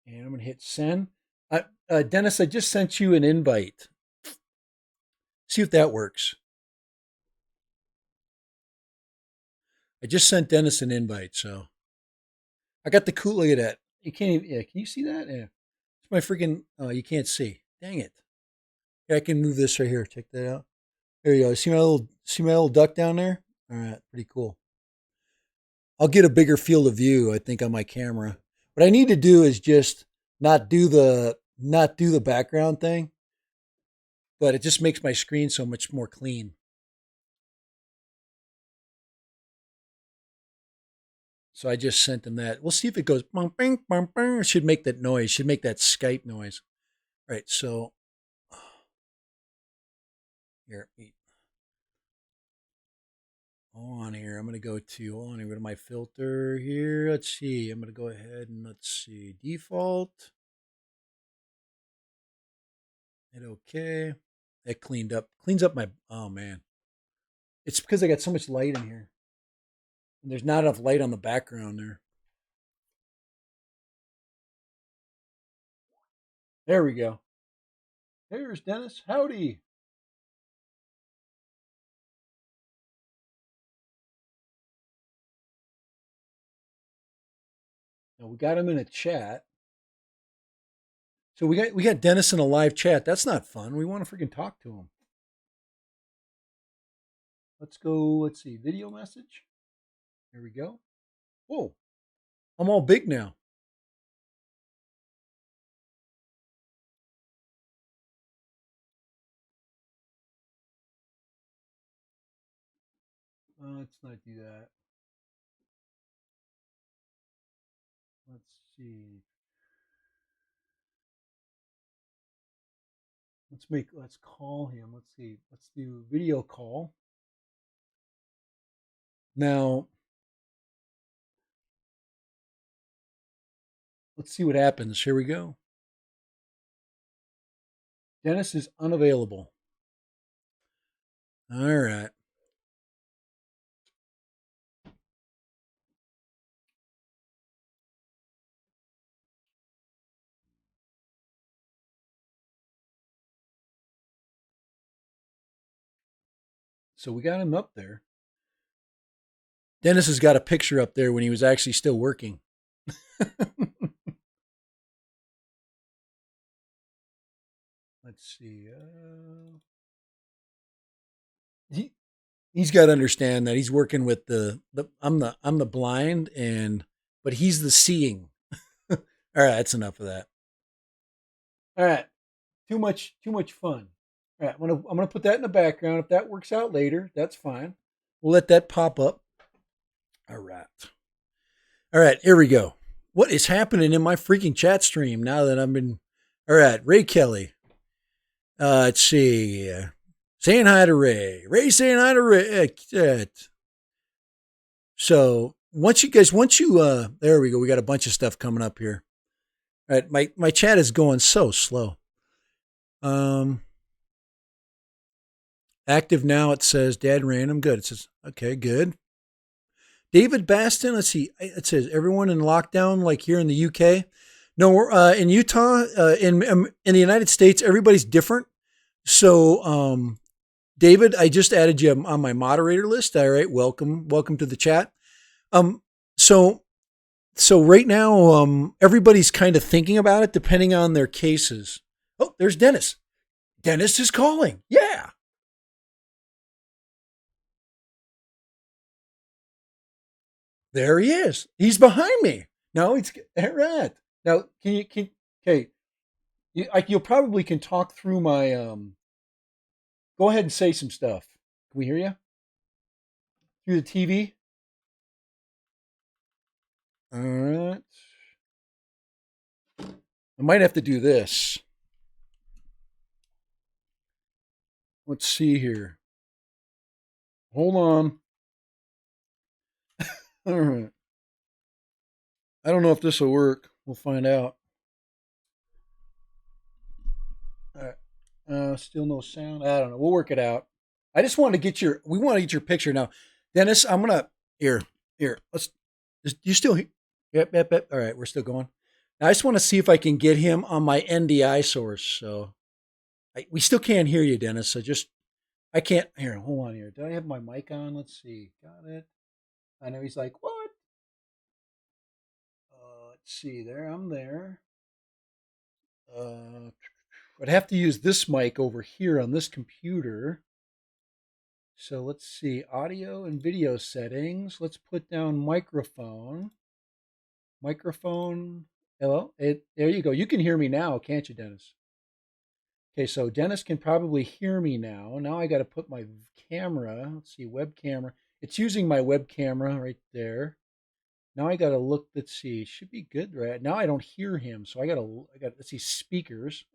S1: and I'm gonna hit send. Dennis, I just sent you an invite. See if that works. I just sent Dennis an invite, so I got the cool. Look at that. You can't even. Yeah, can you see that? Yeah. It's my freaking. Oh, you can't see. Dang it. Yeah, I can move this right here. Check that out. There you go. See my little duck down there? All right, pretty cool. I'll get a bigger field of view, I think, on my camera. What I need to do is just not do the background thing, but it just makes my screen so much more clean. So I just sent him that. We'll see if it goes bing, bing, bing, bing. It should make that noise. It should make that Skype noise. All right, so here, on here. I'm gonna go to my filter here. Let's see. I'm gonna go ahead and let's see. Default. Hit OK. That cleans up my. Oh man, it's because I got so much light in here, and there's not enough light on the background there. There we go. Here's Dennis. Howdy. Now we got him in a chat. So we got Dennis in a live chat. That's not fun. We want to freaking talk to him. Let's go. Let's see. Video message. Here we go. Whoa. I'm all big now. Let's not do that. Let's see. Let's call him. Let's see. Let's do video call. Now, let's see what happens. Here we go. Dennis is unavailable. All right. So we got him up there. Dennis has got a picture up there when he was actually still working. Let's see. He's got to understand that he's working with the I'm the blind but he's the seeing. All right, that's enough of that. All right, too much fun. All right, I'm gonna put that in the background. If that works out later, that's fine. We'll let that pop up. All right. All right, here we go. What is happening in my freaking chat stream now that I'm in? All right, Ray Kelly. Let's see. Saying hi to Ray. Ray saying hi to Ray. So once you, there we go. We got a bunch of stuff coming up here. All right, my chat is going so slow. Active now. It says Dad Random. Good. It says okay. Good. David Baston. Let's see. It says everyone in lockdown, like here in the UK. No, in Utah, in the United States, everybody's different. So, David, I just added you on my moderator list. All right, welcome to the chat. So right now, everybody's kind of thinking about it depending on their cases. Oh, there's Dennis. Dennis is calling. Yeah. There he is. He's behind me. No, it's all right. Now, okay, you'll probably can talk through my go ahead and say some stuff. Can we hear you through the TV? All right. I might have to do this. Let's see here. Hold on. All right. I don't know if this will work. We'll find out. All right. Still no sound. I don't know. We'll work it out. I just want to get we want to get your picture now. Dennis, I'm going to, here, let's, you still, yep. All right. We're still going. Now, I just want to see if I can get him on my NDI source. So we still can't hear you, Dennis. So I can't, here, hold on here. Did I have my mic on? Let's see. Got it. I know he's like, what? Let's see there. I'm there. I'd have to use this mic over here on this computer. So let's see, audio and video settings. Let's put down microphone. Hello. There you go. You can hear me now, can't you, Dennis? Okay, so Dennis can probably hear me now. Now I got to put my camera. Let's see, web camera. It's using my web camera right there. Now I got to look. Let's see. Should be good, right? Now I don't hear him, so I got. Let's see, speakers.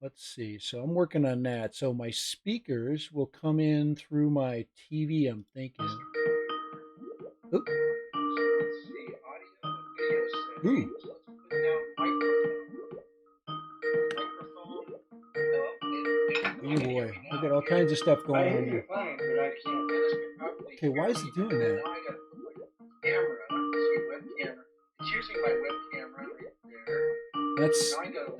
S1: Let's see. So I'm working on that. So my speakers will come in through my TV, I'm thinking. Oop. Let's see. Audio and video settings. Let's put down microphone. Oh boy. I got all kinds of stuff going on here. Fine, but I can't. Okay, why is it doing that? Now I got to put my camera. Let's see, web camera. It's using my web camera right there. That's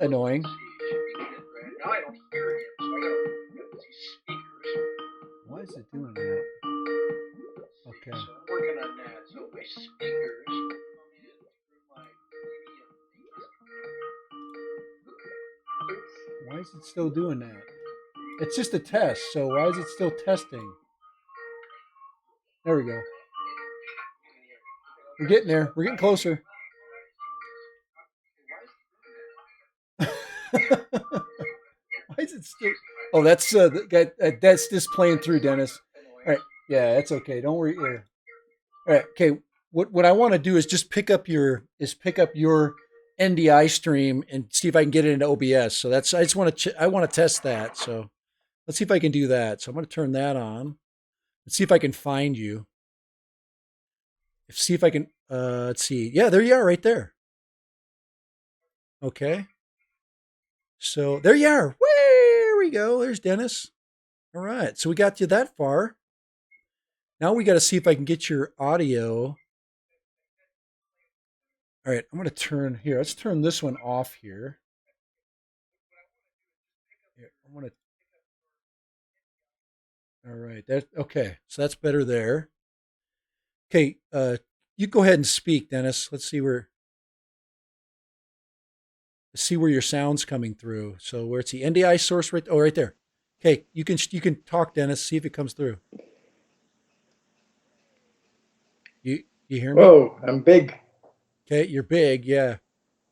S1: annoying. Now I don't hear him, so I gotta see speakers. Why is it doing that? Okay. So I'm working on that. So my speakers come in through my TV. Why is it still doing that? It's just a test, so why is it still testing? There we go. We're getting there. We're getting closer. Why is it still? Oh, that's just playing through, Dennis. All right. Yeah, that's okay. Don't worry. Here. All right. Okay. What I want to do is just pick up your NDI stream and see if I can get it into OBS. So that's I just want to I want to test that. So let's see if I can do that. So I'm going to turn that on. Let's see if I can find you. See if I can. Let's see. Yeah, there you are, right there. Okay. So there you are. There we go. There's Dennis. All right. So we got you that far. Now we got to see if I can get your audio. All right. I'm going to turn here. Let's turn this one off here. Here, I'm going to. All right. That okay. So that's better there. Okay. You go ahead and speak, Dennis. Let's see where your sound's coming through. So where's the NDI source right? Oh, right there. Okay. You can talk, Dennis. See if it comes through. You hear me?
S2: Whoa, I'm big.
S1: Okay. You're big. Yeah.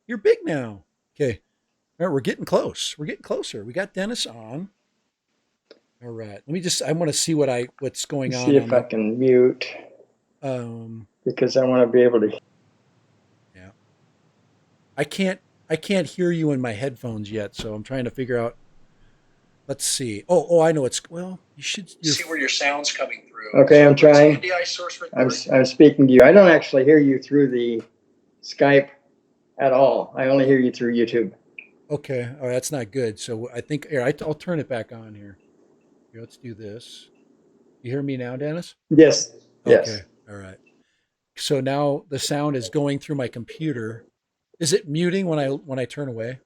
S1: You're big now. Okay. All right. We're getting close. We're getting closer. We got Dennis on. All right. I want to see what's going
S2: Let's
S1: on
S2: see if I
S1: the,
S2: can mute
S1: um,
S2: because I want to be able to.
S1: yeah. I can't, I can't hear you in my headphones yet. So I'm trying to figure out, let's see. I know well, see where your sound's coming through.
S2: Okay,
S1: So
S2: I'm
S1: where's the
S2: trying.
S1: NDI source
S2: I'm speaking to you. I don't actually hear you through the Skype at all. I only hear you through YouTube.
S1: Okay. Oh, that's not good. So I think here, I'll turn it back on here. Here, let's do this. You hear me now, Dennis?
S2: Yes,
S1: Okay.
S2: yes.
S1: All right. So now the sound is going through my computer. Is it muting when I turn away?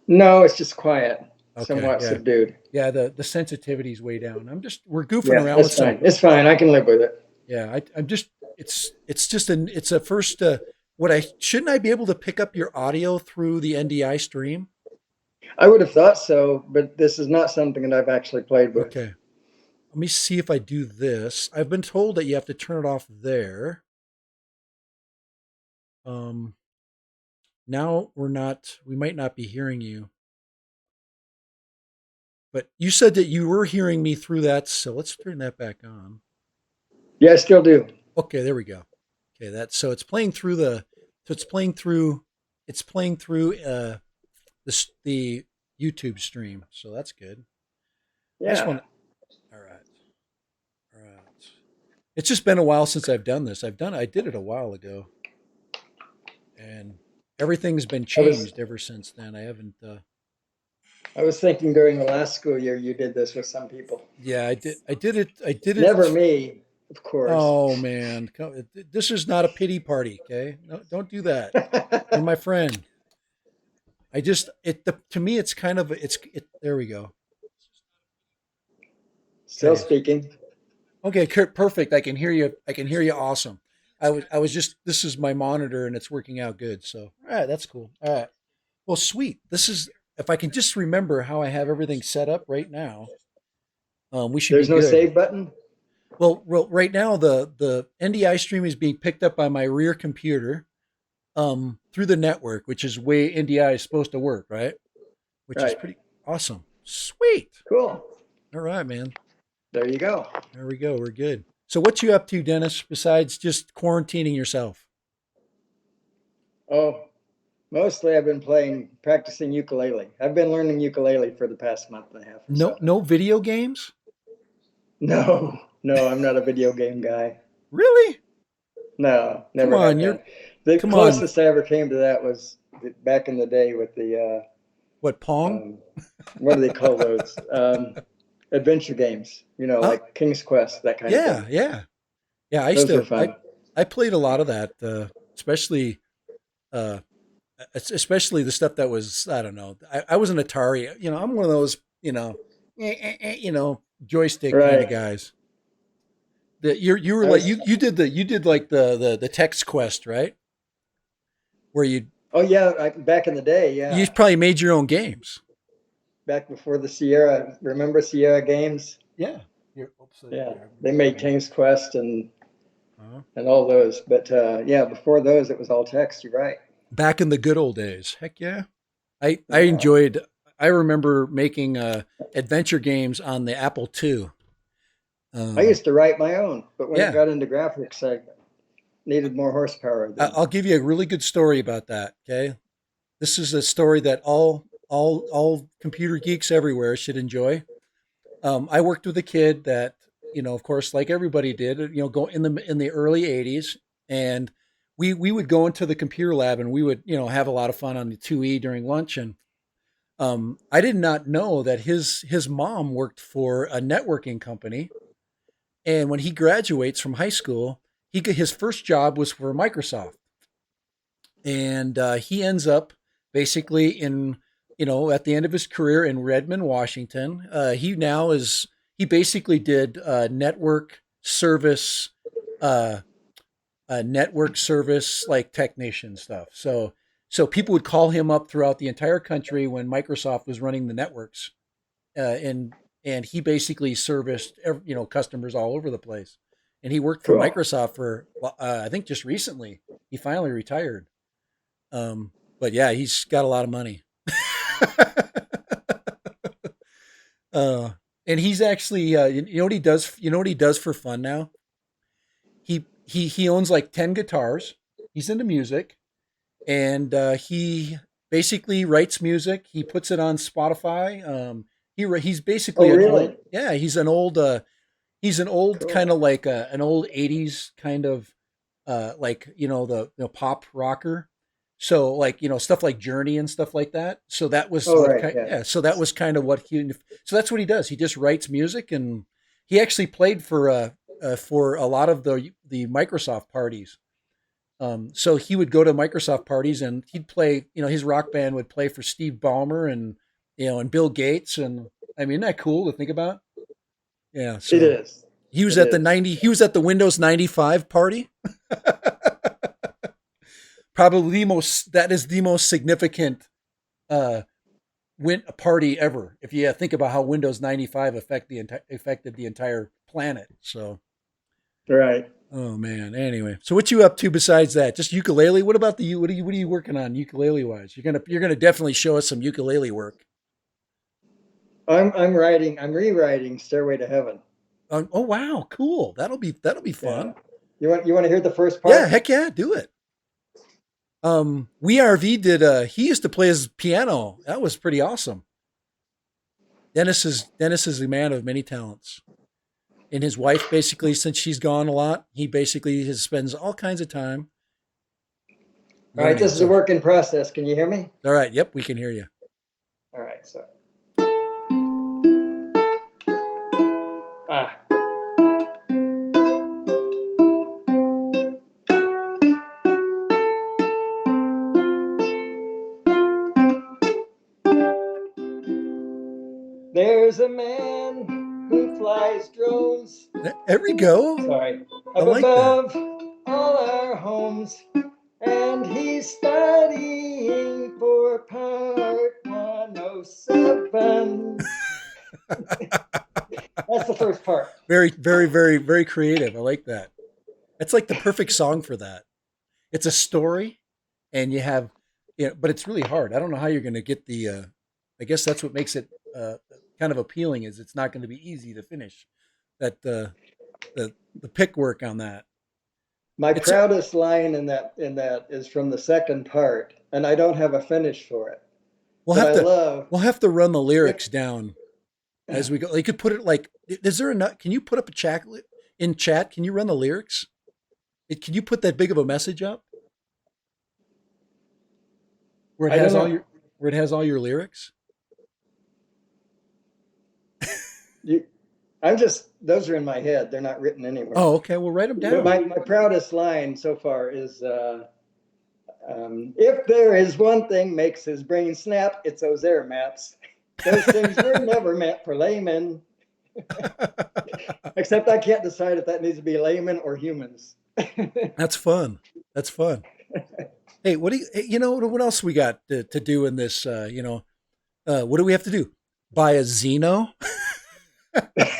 S2: No, it's just quiet,
S1: Okay.
S2: somewhat
S1: Yeah.
S2: subdued.
S1: Yeah, the sensitivity is way down. We're goofing
S2: Yeah,
S1: around with
S2: that's
S1: some.
S2: fine. It's fine. I can live with it.
S1: Yeah, I'm just it's just it's a first. What I shouldn't I be able to pick up your audio through the NDI stream?
S2: I would have thought so, but this is not something that I've actually played with.
S1: Okay, let me see if I do this. I've been told that you have to turn it off there. Um, now we might not be hearing you, but you said that you were hearing me through that, so let's turn that back on.
S2: Yeah, I still do.
S1: Okay, there we go. Okay, so it's playing through it's playing through the YouTube stream. So that's good. I just
S2: Yeah.
S1: want all right. All right. It's just been a while since I've done this. I did it a while ago. And everything's been
S2: I was
S1: changed ever since then. I haven't
S2: I was thinking during the last school year you did this with some people.
S1: yeah, I did
S2: Never
S1: it.
S2: me, of course.
S1: Oh man. This is not a pity party, okay? No, don't do that. You're my friend. To me it's kind of there we go.
S2: Still
S1: Okay.
S2: speaking.
S1: Okay, Kurt, perfect. I can hear you. I can hear you awesome. I was just this is my monitor and it's working out good. So, all right, that's cool. All right. Well, sweet. This is if I can just remember how I have everything set up right now, we should be
S2: There's no
S1: good.
S2: save button?
S1: Well, right now the NDI stream is being picked up by my rear computer through the network, which is way NDI is supposed to work, right? Which is
S2: Right.
S1: pretty awesome. Sweet.
S2: Cool.
S1: All right, man.
S2: There you go.
S1: There we go. We're good. So, what you up to, Dennis? Besides just quarantining yourself?
S2: Oh, mostly I've been practicing ukulele. I've been learning ukulele for the past month and a half or
S1: No,
S2: so.
S1: no video games.
S2: No, no, I'm not a video game guy.
S1: Really?
S2: No,
S1: Come
S2: never
S1: on,
S2: have
S1: you're
S2: been. The
S1: come on.
S2: closest I ever came to that was back in the day with the,
S1: What Pong?
S2: um, what do they call those? Adventure games,
S1: Oh,
S2: like King's Quest, that kind of
S1: yeah,
S2: thing.
S1: yeah, yeah. I used
S2: Those were
S1: to.
S2: fun.
S1: I played a lot of that, especially uh, especially the stuff that was I don't know. I was an Atari. I'm one of those joystick kind of
S2: Right.
S1: guys. That you were
S2: I
S1: like
S2: was,
S1: you did like the text quest, right? Where
S2: oh yeah, back in the day,
S1: you
S2: yeah.
S1: probably made your own games.
S2: Back before the Sierra, remember Sierra Games?
S1: Yeah. Here, oops,
S2: Yeah,
S1: here,
S2: they
S1: hold
S2: made
S1: on.
S2: King's Quest and
S1: Uh-huh.
S2: and all those. But yeah, before those, it was all text. You're right.
S1: Back in the good old days. Heck yeah. I
S2: Yeah.
S1: enjoyed. I remember making adventure games on the Apple II.
S2: I used to write my own, but when it
S1: Yeah,
S2: got into graphics, I needed more horsepower then.
S1: I'll give you a really good story about that. Okay, this is a story that all computer geeks everywhere should enjoy. I worked with a kid that, of course, like everybody did, go in the early '80s, and we would go into the computer lab and we would, have a lot of fun on the 2E during lunch. And I did not know that his mom worked for a networking company, and when he graduates from high school, his first job was for Microsoft, and he ends up basically in at the end of his career in Redmond, Washington. He basically did uh, network service like technician stuff. So people would call him up throughout the entire country when Microsoft was running the networks, and he basically serviced customers all over the place. And he worked for
S2: Cool.
S1: Microsoft for I think just recently. He finally retired. But yeah, he's got a lot of money. uh, and he's actually, you know what he does? You know what he does for fun now? He owns like 10 guitars. He's into music, and he basically writes music. He puts it on Spotify. He's
S2: Oh,
S1: basically an old,
S2: really?
S1: yeah. He's an old kind
S2: Cool.
S1: of like an old '80s kind of like the pop rocker. So like stuff like Journey and stuff like that. So that was
S2: Oh,
S1: what
S2: right.
S1: kind,
S2: Yeah.
S1: yeah. So that was kind of what he. So that's what he does. He just writes music, and he actually played for a lot of the Microsoft parties. So he would go to Microsoft parties and he'd play. His rock band would play for Steve Ballmer and and Bill Gates. And I mean, isn't that cool to think about? Yeah.
S2: It
S1: So
S2: is. It is.
S1: He was at the Windows 95 party. Probably that is the most significant uh win a party ever. If you think about how Windows 95 affected the entire planet. So,
S2: Right.
S1: oh man. Anyway, so what you up to besides that? Just ukulele? What about what are you working on ukulele wise? You're gonna definitely show us some ukulele work.
S2: I'm rewriting Stairway to Heaven.
S1: Oh wow, cool. That'll be
S2: Yeah.
S1: fun.
S2: You want to hear the first
S1: Yeah,
S2: part?
S1: heck yeah, do it. WeRV did he used to play his piano. That was pretty awesome. Dennis is a man of many talents. And his wife basically, since she's gone a lot, he basically spends all kinds of time
S2: All right,
S1: learning.
S2: this is a
S1: So,
S2: work in process. Can you hear me?
S1: all right, yep, we can hear you.
S2: All right, so ah, there's a man who flies drones.
S1: There we go.
S2: Sorry,
S1: I
S2: up
S1: like that.
S2: above all our homes, and he's studying for part 107. That's the first part.
S1: Very, very, very, very creative. I like that. That's like the perfect song for that. It's a story, and you have, but it's really hard. I don't know how you're going to get the. I guess that's what makes it kind of appealing. Is it's not going to be easy to finish that the pick work on that.
S2: My
S1: It's
S2: proudest line in that is from the second part, and I don't have a finish for it.
S1: we'll
S2: But
S1: have
S2: I
S1: to
S2: love
S1: we'll have to run the
S2: if
S1: lyrics down as we go. You could put it like, is there a? Can you put up a chat in chat? Can you run the lyrics? Can you put that big of a message up where it
S2: I don't
S1: has all
S2: know.
S1: your where it has all your lyrics?
S2: You, I'm just those are in my head. They're not written anywhere.
S1: Oh, okay. We'll write them
S2: But
S1: down.
S2: my proudest line so far is if there is one thing makes his brain snap, it's those air maps. Those things were never meant for laymen, except I can't decide if that needs to be laymen or humans.
S1: That's fun. That's fun. Hey, what do you? What else we got to do in this? What do we have to do? Buy a Xeno?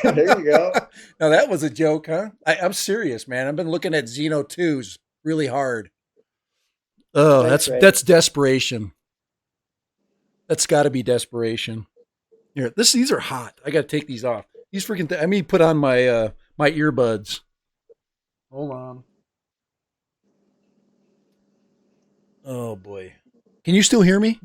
S2: There you go.
S1: Now that was a joke, huh? I'm serious, man. I've been looking at Xeno twos really hard. Oh,
S2: That's right.
S1: that's desperation. That's got to be desperation. Here, these are hot. I got to take these off. These freaking. I mean, put on my my earbuds. Hold on. Oh boy, can you still hear me?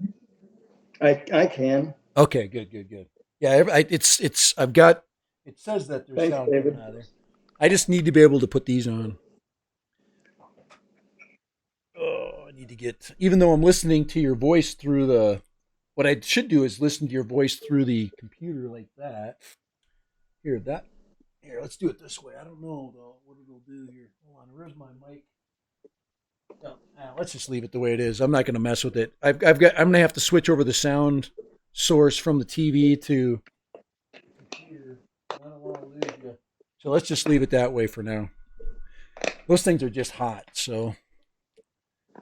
S2: I can.
S1: Okay, good, good, good. Yeah, it's. I've got. It says that there's
S2: Thanks,
S1: sound coming
S2: David.
S1: out of there. I just need to be able to put these on. Oh, I need to get. Even though I'm listening to your voice through the. What I should do is listen to your voice through the computer like that. Here, that. Here, let's do it this way. I don't know though what it'll do here. Hold on, where's my mic? No, let's just leave it the way it is. I'm not going to mess with it. I've got. I'm going to have to switch over the sound source from the TV to computer. I don't want to lose you. So let's just leave it that way for now. Those things are just hot, so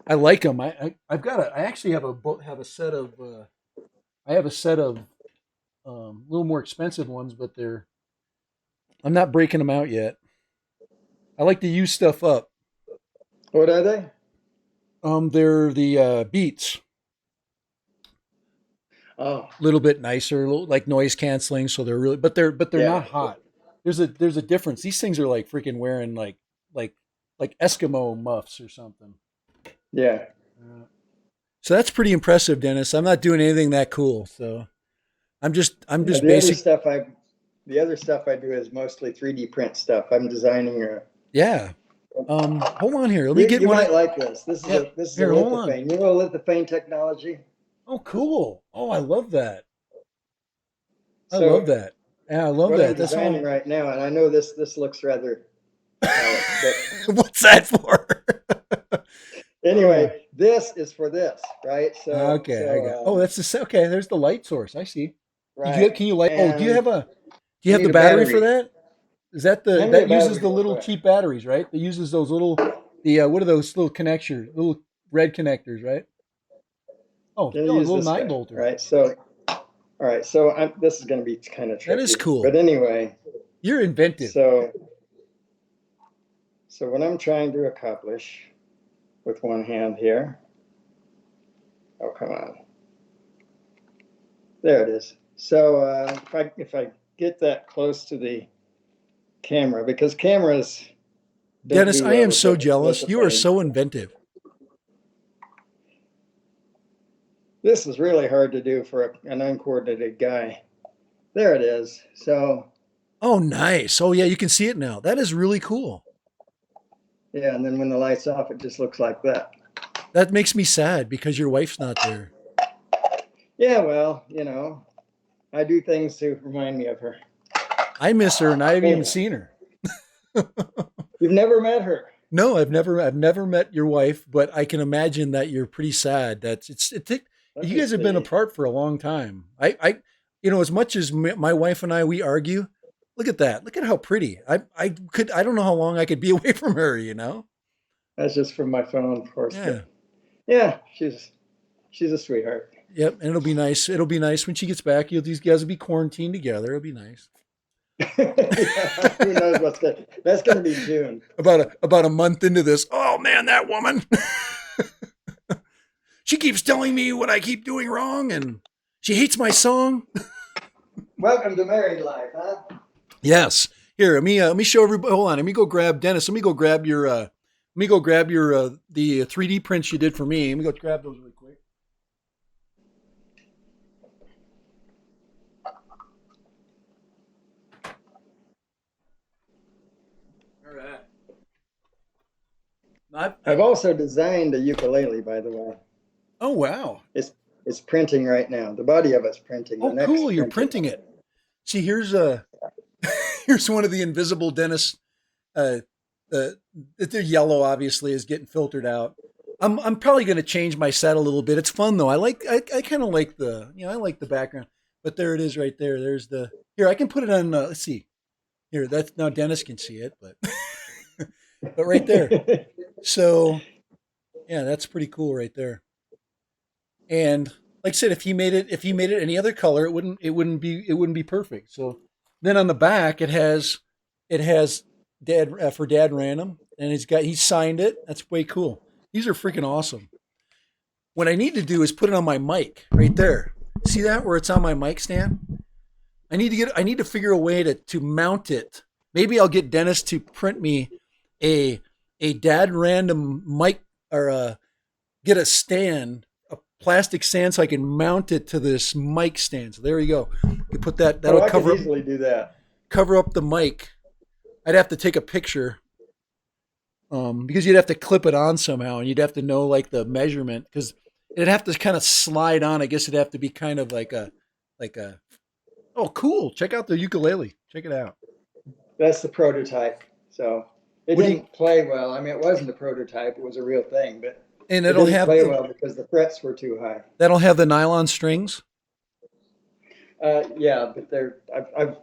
S1: I like them. I've got a. I actually have a set of. I have a set of a little more expensive ones, but they're. I'm not breaking them out yet. I like to use stuff up.
S2: What are they?
S1: They're the Beats.
S2: Oh,
S1: A little bit nicer, like noise canceling. So they're really, but they're
S2: yeah,
S1: not hot. There's a difference. These things are like freaking wearing like like Eskimo muffs or something.
S2: yeah.
S1: So that's pretty impressive, Dennis. I'm not doing anything that cool. So I'm
S2: Yeah,
S1: just basic.
S2: the other stuff I do is mostly 3D print stuff. I'm designing a.
S1: Yeah. Hold on here. Let me
S2: You,
S1: get
S2: you
S1: one.
S2: might like this.
S1: Yeah.
S2: This is a
S1: Here, hold on.
S2: lithophane. You know lithophane technology?
S1: Oh, cool. Oh, I love that. I love
S2: So
S1: that. Yeah, I love
S2: what I'm
S1: that. That's
S2: designing
S1: all.
S2: right now, and I know this looks rather but
S1: What's that for? Oh,
S2: anyway, this is for this, right?
S1: okay. I got. Oh, that's the okay. There's the light source. I see. Did you?
S2: Right,
S1: Can you light? Oh, do you
S2: and
S1: have a? Do you
S2: I
S1: have
S2: need
S1: the
S2: a
S1: battery for
S2: battery.
S1: that? Is that
S2: I
S1: the
S2: need a
S1: that uses
S2: battery
S1: the
S2: real
S1: little
S2: quick.
S1: cheap batteries, right? That uses those little what are those little connectors, little red connectors, right? Oh,
S2: Gonna
S1: no, a
S2: use
S1: little
S2: this
S1: nine
S2: guy,
S1: volter.
S2: right? So, all right. So this is going to be kind of
S1: That is
S2: tricky, but
S1: cool.
S2: anyway.
S1: You're inventive.
S2: So, so what I'm trying to accomplish with one hand here. Oh, come on. There it is. So if I get that close to the camera, because cameras don't
S1: Dennis,
S2: do
S1: I
S2: well
S1: am
S2: with
S1: so jealous. You are
S2: lithophane.
S1: so inventive.
S2: This is really hard to do for an uncoordinated guy. There it is. So
S1: Oh, nice. Oh, yeah, you can see it now. That is really cool.
S2: yeah, and then when the light's off, it just looks like that.
S1: That makes me sad because your wife's not there.
S2: Yeah, well, I do things to remind me of her.
S1: I miss her and I haven't even
S2: Anyway,
S1: seen her.
S2: you've never met her.
S1: No, I've never met your wife, but I can imagine that you're pretty sad.
S2: Let
S1: You
S2: me
S1: guys have been
S2: see.
S1: apart for a long time. As much as my wife and I we argue, look at that. Look at how pretty. I don't know how long I could be away from her.
S2: That's just from my phone, of course.
S1: Yeah.
S2: But yeah, she's a sweetheart.
S1: Yep. And it'll be nice. It'll be nice when she gets back. These guys will be quarantined together. It'll be nice.
S2: Yeah, who knows that's gonna be June.
S1: About a month into this. Oh man, that woman. She keeps telling me what I keep doing wrong, and she hates my song.
S2: Welcome to married life, huh?
S1: Yes. Here, let me show everybody. Hold on. Let me go grab Dennis. Let me go grab your the 3D prints you did for me. Let me go grab those really quick. All right.
S2: I've also designed a ukulele, by the way.
S1: Oh wow.
S2: It's printing right now. The body of it's printing. The
S1: Oh
S2: neck's
S1: cool. You're
S2: printing.
S1: printing it. See, here's one of the invisible Dennis. Uh, the yellow obviously is getting filtered out. I'm probably going to change my set a little bit. It's fun though. I kind of like I like the background. But there it is right there. There's the here. I can put it on. Let's see. Here, that's now Dennis can see it, but but right there. So yeah, that's pretty cool right there. And like I said, if he made it any other color, it wouldn't be perfect. So then on the back it has Dad for Dad Random, and he's signed it. That's way cool. These are freaking awesome. What I need to do is put it on my mic right there. See that where it's on my mic stand? I need to figure a way to mount it. Maybe I'll get Dennis to print me a dad random mic, or get a stand, a plastic stand, so I can mount it to this mic stand. So there you go. You put that.
S2: Oh,
S1: That'll
S2: I could easily do that.
S1: cover up the mic. I'd have to take a picture, because you'd have to clip it on somehow, and you'd have to know like the measurement, because it'd have to kind of slide on. I guess it'd have to be kind of like a. Oh, cool! Check out the ukulele. Check it out.
S2: That's the prototype. So it
S1: What do you?
S2: didn't play well. I mean, it wasn't a prototype; it was a real thing, but
S1: And
S2: it didn't play well because the frets were too high.
S1: that'll have the nylon strings.
S2: Yeah, but I've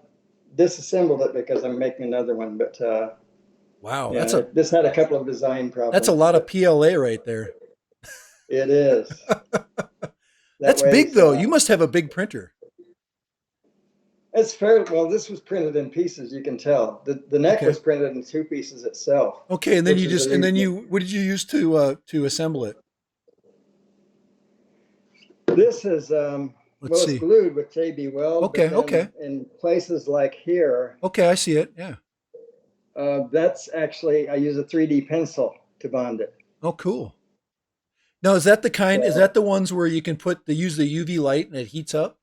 S2: disassembled it because I'm making another one. But
S1: Wow,
S2: yeah, this had a couple of design problems.
S1: that's a lot of PLA right there.
S2: It is.
S1: That's big though. You must have a big printer.
S2: It's fair. Well, this was printed in pieces. You can tell the neck was printed in 2 pieces itself.
S1: Okay, and then what did you use to assemble it?
S2: This is it's glued with JB Weld.
S1: Okay.
S2: In places like here.
S1: Okay, I see it. Yeah.
S2: That's actually, I use a 3D pencil to bond it.
S1: Oh, cool. Now, is that the kind? Is that the ones where you can use the UV light and it heats up,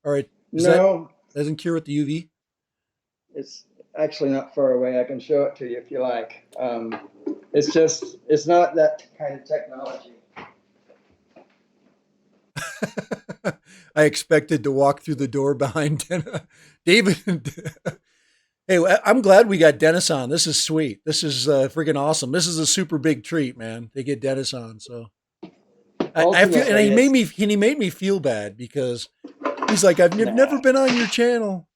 S1: or that doesn't cure with the UV?
S2: It's actually not far away. I can show it to you if you like. It's not that kind of technology.
S1: I expected to walk through the door behind David. Hey, I'm glad we got Dennis on. This is sweet. This is freaking awesome. This is a super big treat, man. To get Dennis on. So I feel, and he made me feel bad, because he's like, I've never been on your channel.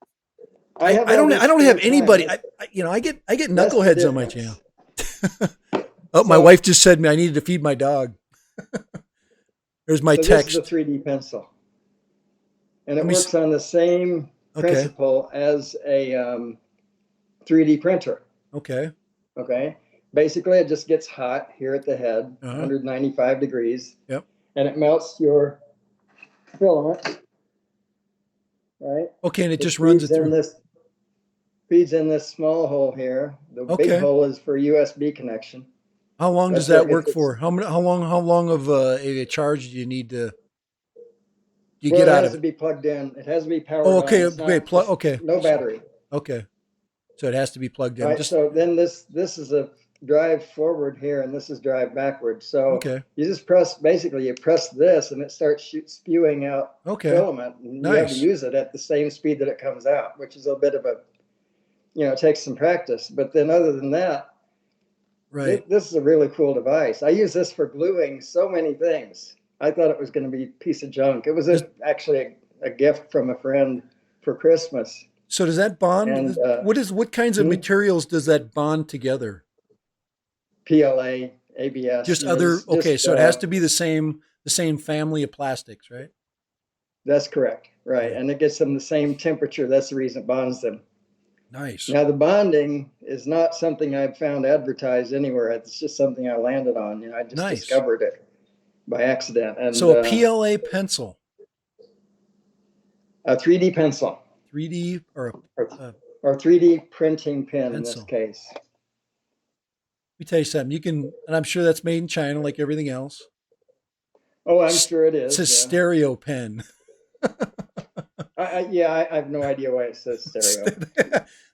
S1: I don't have anybody. I get knuckleheads on my channel. Oh, my wife just said I needed to feed my dog. There's my text.
S2: This is a 3D pencil, and it works on the same principle as a 3D printer.
S1: Okay.
S2: Basically, it just gets hot here at the head, 195 degrees.
S1: Yep.
S2: And it melts your filament. Right.
S1: Okay, and it just runs it through.
S2: Feeds in this small hole here. The big hole is for USB connection.
S1: How long does that work for? How long of a charge do you need to? You get out of it?
S2: It has to be plugged in. It has to be powered.
S1: Oh, okay,
S2: on. No battery.
S1: Okay, so it has to be plugged in.
S2: Right. So then this is a drive forward here, and this is drive backward. So you just press this, and it starts spewing out filament. And you have to use it at the same speed that it comes out, which is a bit of a, it takes some practice. But then other than that, this is a really cool device. I use this for gluing so many things. I thought it was going to be a piece of junk. It was actually a gift from a friend for Christmas.
S1: So does that bond? And, what kinds of materials does that bond together?
S2: PLA, ABS.
S1: Just other. So it has to be the same family of plastics, right?
S2: That's correct. Right, and it gets them the same temperature. That's the reason it bonds them.
S1: Nice.
S2: Now the bonding is not something I've found advertised anywhere. It's just something I landed on. I just discovered it by accident. And
S1: so a PLA pencil.
S2: A 3D pencil.
S1: 3D or
S2: 3D printing pen in this case.
S1: Let me tell you something. And I'm sure that's made in China like everything else.
S2: Oh, I'm sure it is.
S1: It's a stereo pen.
S2: I have no idea why it says stereo.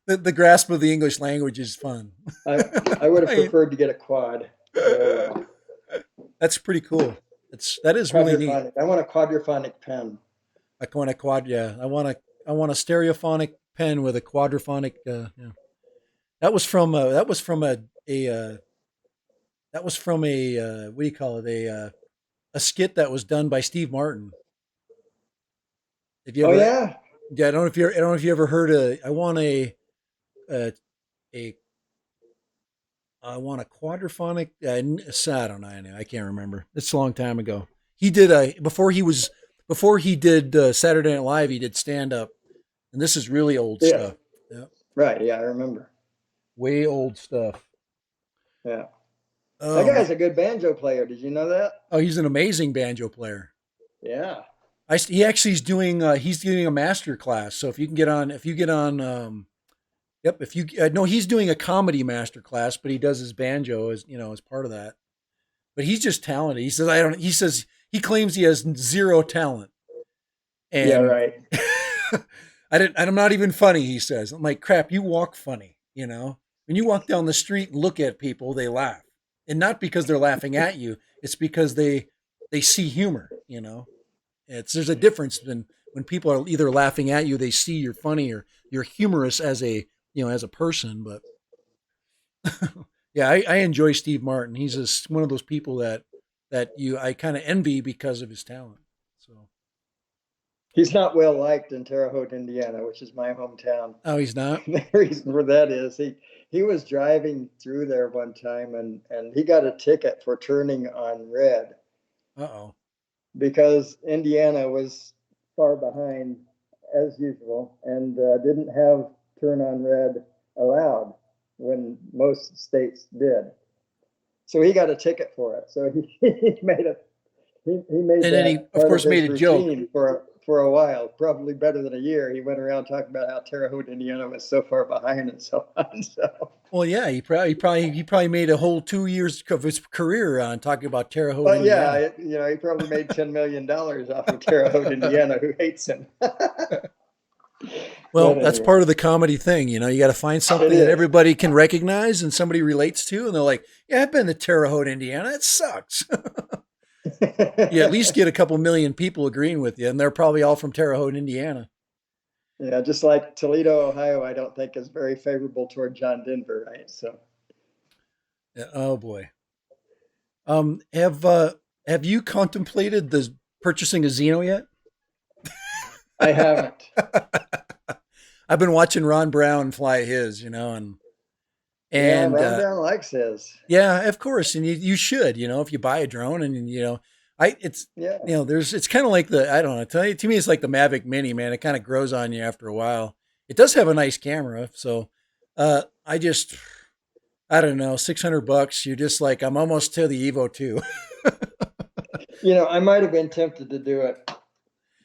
S1: The grasp of the English language is fun.
S2: I would have preferred to get a quad.
S1: That's pretty cool. That is really neat.
S2: I want a quadraphonic pen.
S1: I want a stereophonic pen with a quadraphonic. That was from a what do you call it, a skit that was done by Steve Martin. Have you ever,
S2: yeah.
S1: I don't know if you ever heard I want a quadraphonic. I don't know. I can't remember. It's a long time ago. He did before he did Saturday Night Live. He did stand up, and this is really old stuff. Yeah.
S2: Right. Yeah, I remember.
S1: Way old stuff.
S2: Yeah. That guy's a good banjo player. Did you know that?
S1: Oh, he's an amazing banjo player.
S2: Yeah.
S1: he actually is doing he's doing a master class. So if you get on yep, if you no, he's doing a comedy master class, but he does his banjo as as part of that. But he's just talented. He says I don't. He says he claims he has zero talent,
S2: Yeah,
S1: and
S2: right.
S1: I didn't. I'm not even funny. He says I'm like crap. You walk funny. When you walk down the street and look at people, they laugh, and not because they're laughing at you. It's because they see humor. There's a difference when people are either laughing at you, they see you're funny or you're humorous as a as a person. But yeah, I enjoy Steve Martin. He's just one of those people that I kind of envy because of his talent. So
S2: He's not well liked in Terre Haute, Indiana, which is my hometown.
S1: oh, he's not.
S2: The reason for that is he was driving through there one time and he got a ticket for turning on red.
S1: Uh-oh.
S2: Because Indiana was far behind as usual and didn't have turn on red allowed when most states did. So he got a ticket for it. So he made it. He made
S1: And then he,
S2: that
S1: of
S2: part of
S1: course, made
S2: his
S1: a joke.
S2: routine for a while, probably better than a year. He went around talking about how Terre Haute, Indiana, was so far behind and so on. So,
S1: Well, yeah, he probably made a whole 2 years of his career on talking about Terre Haute,
S2: but
S1: Indiana.
S2: yeah, he probably made $10 million off of Terre Haute, Indiana, who hates him.
S1: Well,
S2: But
S1: that's
S2: anyway,
S1: part of the comedy thing. You got to find
S2: it
S1: something that
S2: is.
S1: everybody can recognize and somebody relates to, and they're like, "Yeah, I've been to Terre Haute, Indiana. It sucks." You at least get a couple million people agreeing with you, and they're probably all from Terre Haute, Indiana.
S2: Yeah, just like Toledo, Ohio, I don't think is very favorable toward John Denver, right? So
S1: Yeah, oh boy. Have you contemplated the purchasing a Xeno yet?
S2: I haven't.
S1: I've been watching Ron Brown fly his, and
S2: Yeah,
S1: and
S2: Ron Brown likes his.
S1: yeah, of course, and you should, if you buy a drone, and I it's
S2: Yeah.
S1: it's kind of like I don't know, to me it's like the Mavic Mini, man. It kind of grows on you after a while. It does have a nice camera, so I don't know, $600. You're just like I'm almost to the Evo 2.
S2: I might have been tempted to do it,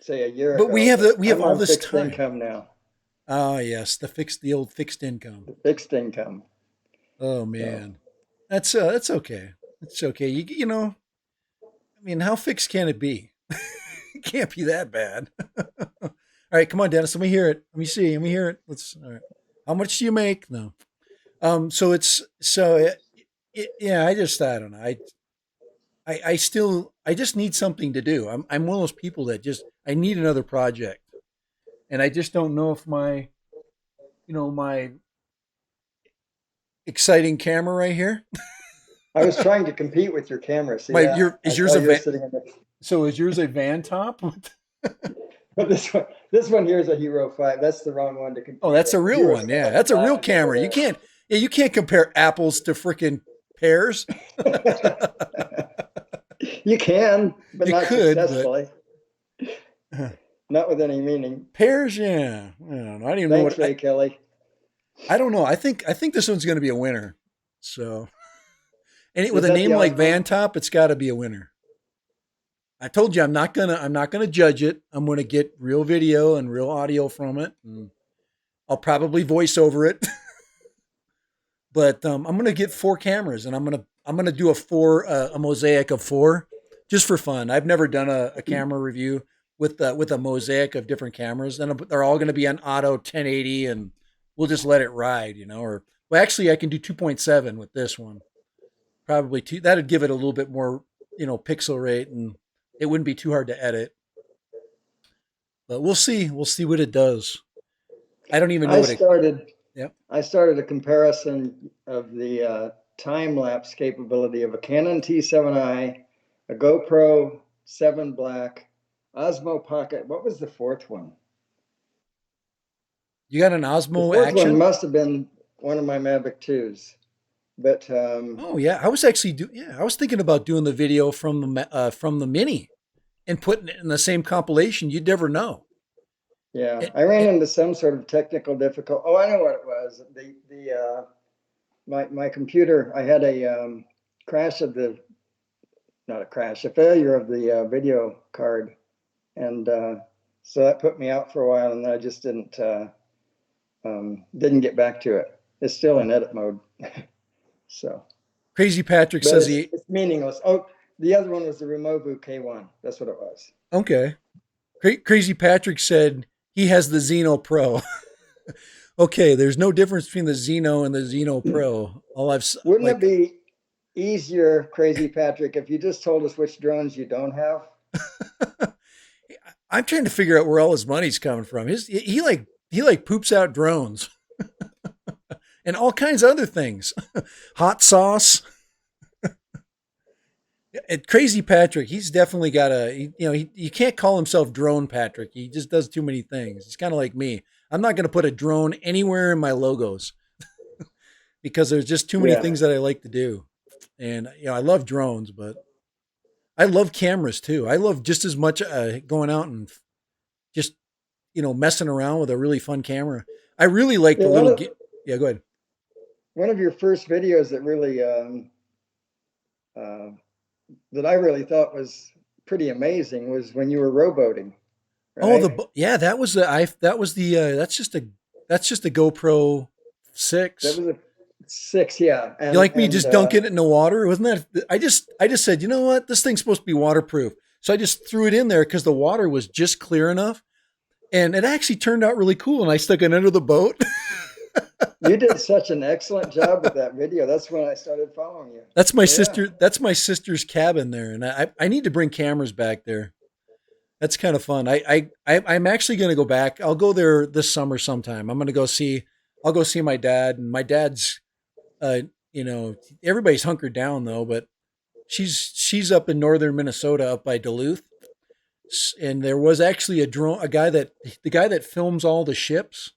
S2: say a year
S1: But
S2: ago, but
S1: we have
S2: I'm
S1: all
S2: on
S1: this
S2: fixed
S1: time.
S2: income now.
S1: Ah, yes, the old fixed income.
S2: Fixed income.
S1: Oh
S2: So
S1: man, that's okay. It's okay. I mean, how fixed can it be? It can't be that bad. All right, come on, Dennis. Let me hear it. Let me see. Let me hear it. Let's. All right. How much do you make? No. So it's so yeah. I don't know. I just need something to do. I'm one of those people that just I need another project, and I just don't know if my exciting camera right here.
S2: I was trying to compete with your camera. See
S1: My
S2: that?
S1: your
S2: I
S1: is yours
S2: saw
S1: a
S2: yours
S1: van?
S2: sitting in the.
S1: So is yours a van top?
S2: But this one here is a Hero 5. That's the wrong one to
S1: Oh,
S2: compete
S1: that's
S2: with.
S1: a
S2: The
S1: real
S2: Hero
S1: one. Yeah,
S2: 7
S1: that's a real
S2: Black is over
S1: camera. You can't compare apples to freaking pears.
S2: there. You can, but
S1: You
S2: not
S1: could, but
S2: successfully. Not with any meaning.
S1: pears, yeah. I don't know. I don't even know
S2: Thanks,
S1: what
S2: Ray Kelly.
S1: I don't know. I think this one's going to be a winner. So, and with
S2: Is
S1: a
S2: that the
S1: name like Van
S2: Osmo?
S1: Top, it's got to be a winner. I told you I'm not gonna judge it. I'm gonna get real video and real audio from it, and I'll probably voice over it. But I'm gonna get four cameras, and I'm gonna do a mosaic of four, just for fun. I've never done a camera review with a mosaic of different cameras, and they're all gonna be on auto 1080, and we'll just let it ride, Or well, actually, I can do 2.7 with this one. Probably two. That'd give it a little bit more, pixel rate, and it wouldn't be too hard to edit. But we'll see. We'll see what it does. I don't even know
S2: I
S1: what it.
S2: started
S1: Yep.
S2: I started a comparison of the time lapse capability of a Canon T7i, a GoPro 7 Black, Osmo Pocket. What was the fourth one?
S1: You got an
S2: The
S1: Osmo
S2: fourth one
S1: Action?
S2: must have been one of my Mavic 2s. But
S1: Oh yeah, I was actually I was thinking about doing the video from the Mini and putting it in the same compilation. You'd never know.
S2: yeah,
S1: It,
S2: I ran
S1: it,
S2: into some sort of technical difficulty. Oh, I know what it was. My computer. I had a crash of the not a crash, a failure of the video card, and so that put me out for a while, and I just didn't get back to it. It's still in edit mode. So
S1: Crazy Patrick says
S2: it's meaningless. Oh, the other one was the Removu K1. That's what it was.
S1: Okay. Crazy Patrick said he has the Xeno Pro. Okay, there's no difference between the Xeno and the Xeno Pro.
S2: Wouldn't it be easier, Crazy Patrick, if you just told us which drones you don't have?
S1: I'm trying to figure out where all his money's coming from. He like poops out drones and all kinds of other things. Hot sauce. Crazy Patrick, he's definitely got he can't call himself Drone Patrick. He just does too many things. He's kind of like me. I'm not going to put a drone anywhere in my logos because there's just too many things that I like to do. And I love drones, but I love cameras too. I love just as much going out and just messing around with a really fun camera. I really like the little. Yeah, go ahead.
S2: One of your first videos that really that I really thought was pretty amazing was when you were rowboating.
S1: Right? That was that's just a GoPro 6.
S2: That was a 6, yeah.
S1: And, you like me just dunking it in the water? Wasn't that? I just said, you know what? This thing's supposed to be waterproof, so I just threw it in there because the water was just clear enough, and it actually turned out really cool. And I stuck it under the boat.
S2: You did such an excellent job with that video. That's when I started following you.
S1: That's my sister. That's my sister's cabin there, and I need to bring cameras back there. That's kind of fun. I'm actually going to go back. I'll go there this summer sometime. I'm going to go see. I'll go see my dad, and my dad's. Everybody's hunkered down though, but she's up in northern Minnesota, up by Duluth, and there was actually the guy that films all the ships.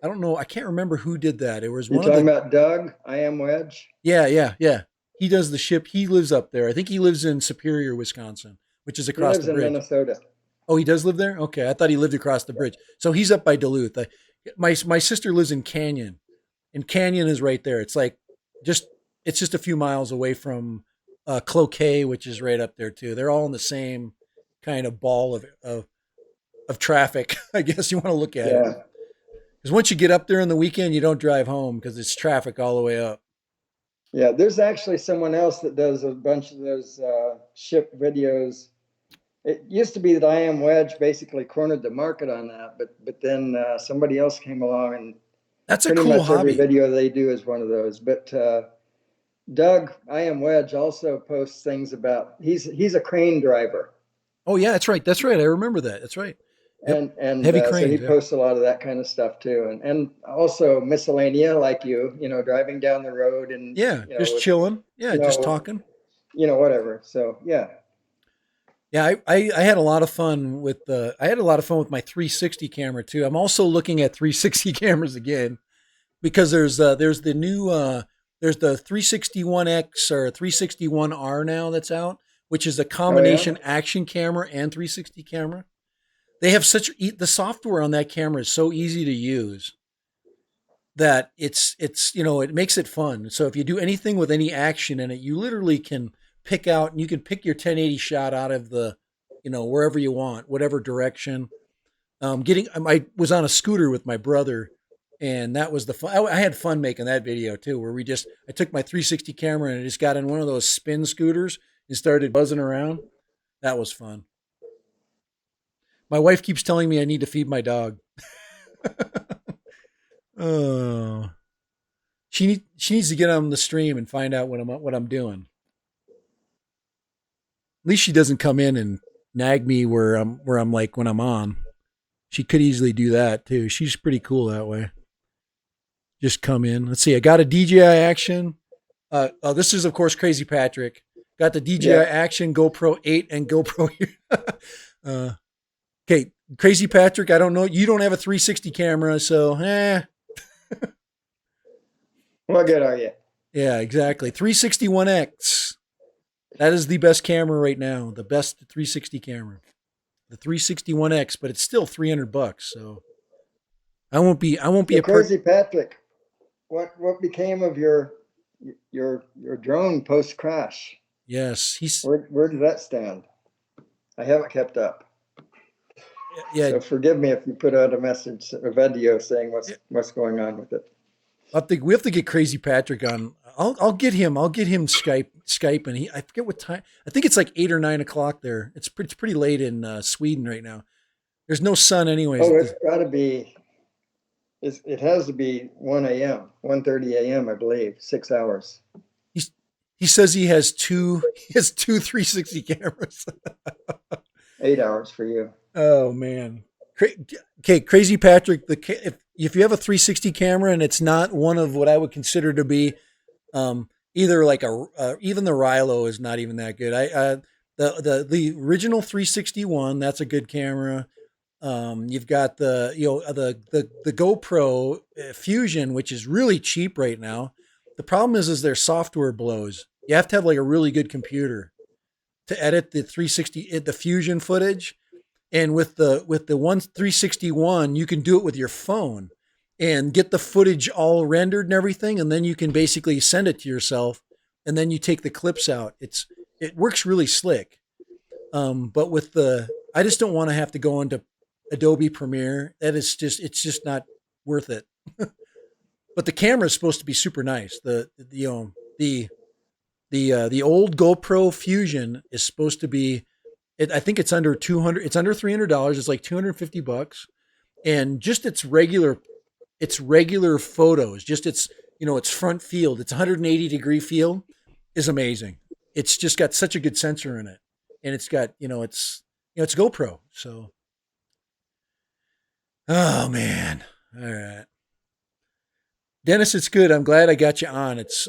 S1: I don't know. I can't remember who did that. It was
S2: You're talking about Doug, I Am Wedge?
S1: Yeah. He does the ship. He lives up there. I think he lives in Superior, Wisconsin, which is across the bridge.
S2: He lives in Minnesota.
S1: Oh, he does live there? Okay. I thought he lived across the bridge. So he's up by Duluth. My sister lives in Canyon, and Canyon is right there. It's like it's just a few miles away from Cloquet, which is right up there too. They're all in the same kind of ball of traffic, I guess you want to look at it. Because once you get up there on the weekend, you don't drive home because it's traffic all the way up.
S2: Yeah, there's actually someone else that does a bunch of those ship videos. It used to be that I Am Wedge basically cornered the market on that, but then somebody else came along, and
S1: that's a cool hobby.
S2: Every video they do is one of those. But Doug, I Am Wedge, also posts things about he's a crane driver.
S1: Oh yeah, that's right. I remember that. That's right.
S2: Yep. And heavy cranes. So he posts a lot of that kind of stuff too, and also miscellanea, like driving down the road and
S1: just chilling, just talking,
S2: whatever. So yeah.
S1: Yeah, I had a lot of fun with my 360 camera too. I'm also looking at 360 cameras again because there's the new there's the 361X or 361R now that's out, which is a combination action camera and 360 camera. They have the software on that camera is so easy to use that it makes it fun. So if you do anything with any action in it, you literally can pick out, and you can pick your 1080 shot out of the, wherever you want, whatever direction. I was on a scooter with my brother, and that was the fun. I had fun making that video too, where I took my 360 camera and I just got in one of those spin scooters and started buzzing around. That was fun. My wife keeps telling me I need to feed my dog. Oh, she needs to get on the stream and find out what I'm doing. At least she doesn't come in and nag me where I'm like when I'm on. She could easily do that too. She's pretty cool that way. Just come in. Let's see. I got a DJI Action. This is of course Crazy Patrick. Got the DJI Action GoPro 8 and GoPro. Okay, Crazy Patrick. I don't know. You don't have a 360 camera, so
S2: What good are you?
S1: Yeah, exactly. 361X. That is the best camera right now. The best 360 camera. The 361X, but it's still $300. So I won't be
S2: Crazy Patrick. What became of your drone post crash?
S1: Yes,
S2: where does that stand? I haven't kept up.
S1: Yeah.
S2: So forgive me if you put out a video saying what's going on with it.
S1: I think we have to get Crazy Patrick on. I'll get him. I'll get him Skype, and I forget what time. I think it's like 8 or 9 o'clock there. It's pretty late in Sweden right now. There's no sun anyways.
S2: Oh, it's got to be. It has to be 1 a.m., 1:30 a.m. I believe, 6 hours.
S1: He says he has two 360 cameras.
S2: 8 hours for you.
S1: Oh man. Okay, Crazy Patrick. If you have a 360 camera and it's not one of what I would consider to be, either like even the Rilo is not even that good. The original 361, that's a good camera. You've got the GoPro Fusion, which is really cheap right now. The problem is their software blows. You have to have like a really good computer to edit the 360 the Fusion footage. And with the 361, you can do it with your phone and get the footage all rendered and everything, and then you can basically send it to yourself, and then you take the clips out. It works really slick. But I just don't want to have to go into Adobe Premiere. It's just not worth it. But the camera is supposed to be super nice. The old GoPro Fusion is supposed to be. I think it's under 200. It's under $300. It's like $250, and just its regular photos, just its front field, its 180-degree field is amazing. It's just got such a good sensor in it, and it's got it's GoPro. So, oh man, all right, Dennis, it's good. I'm glad I got you on. It's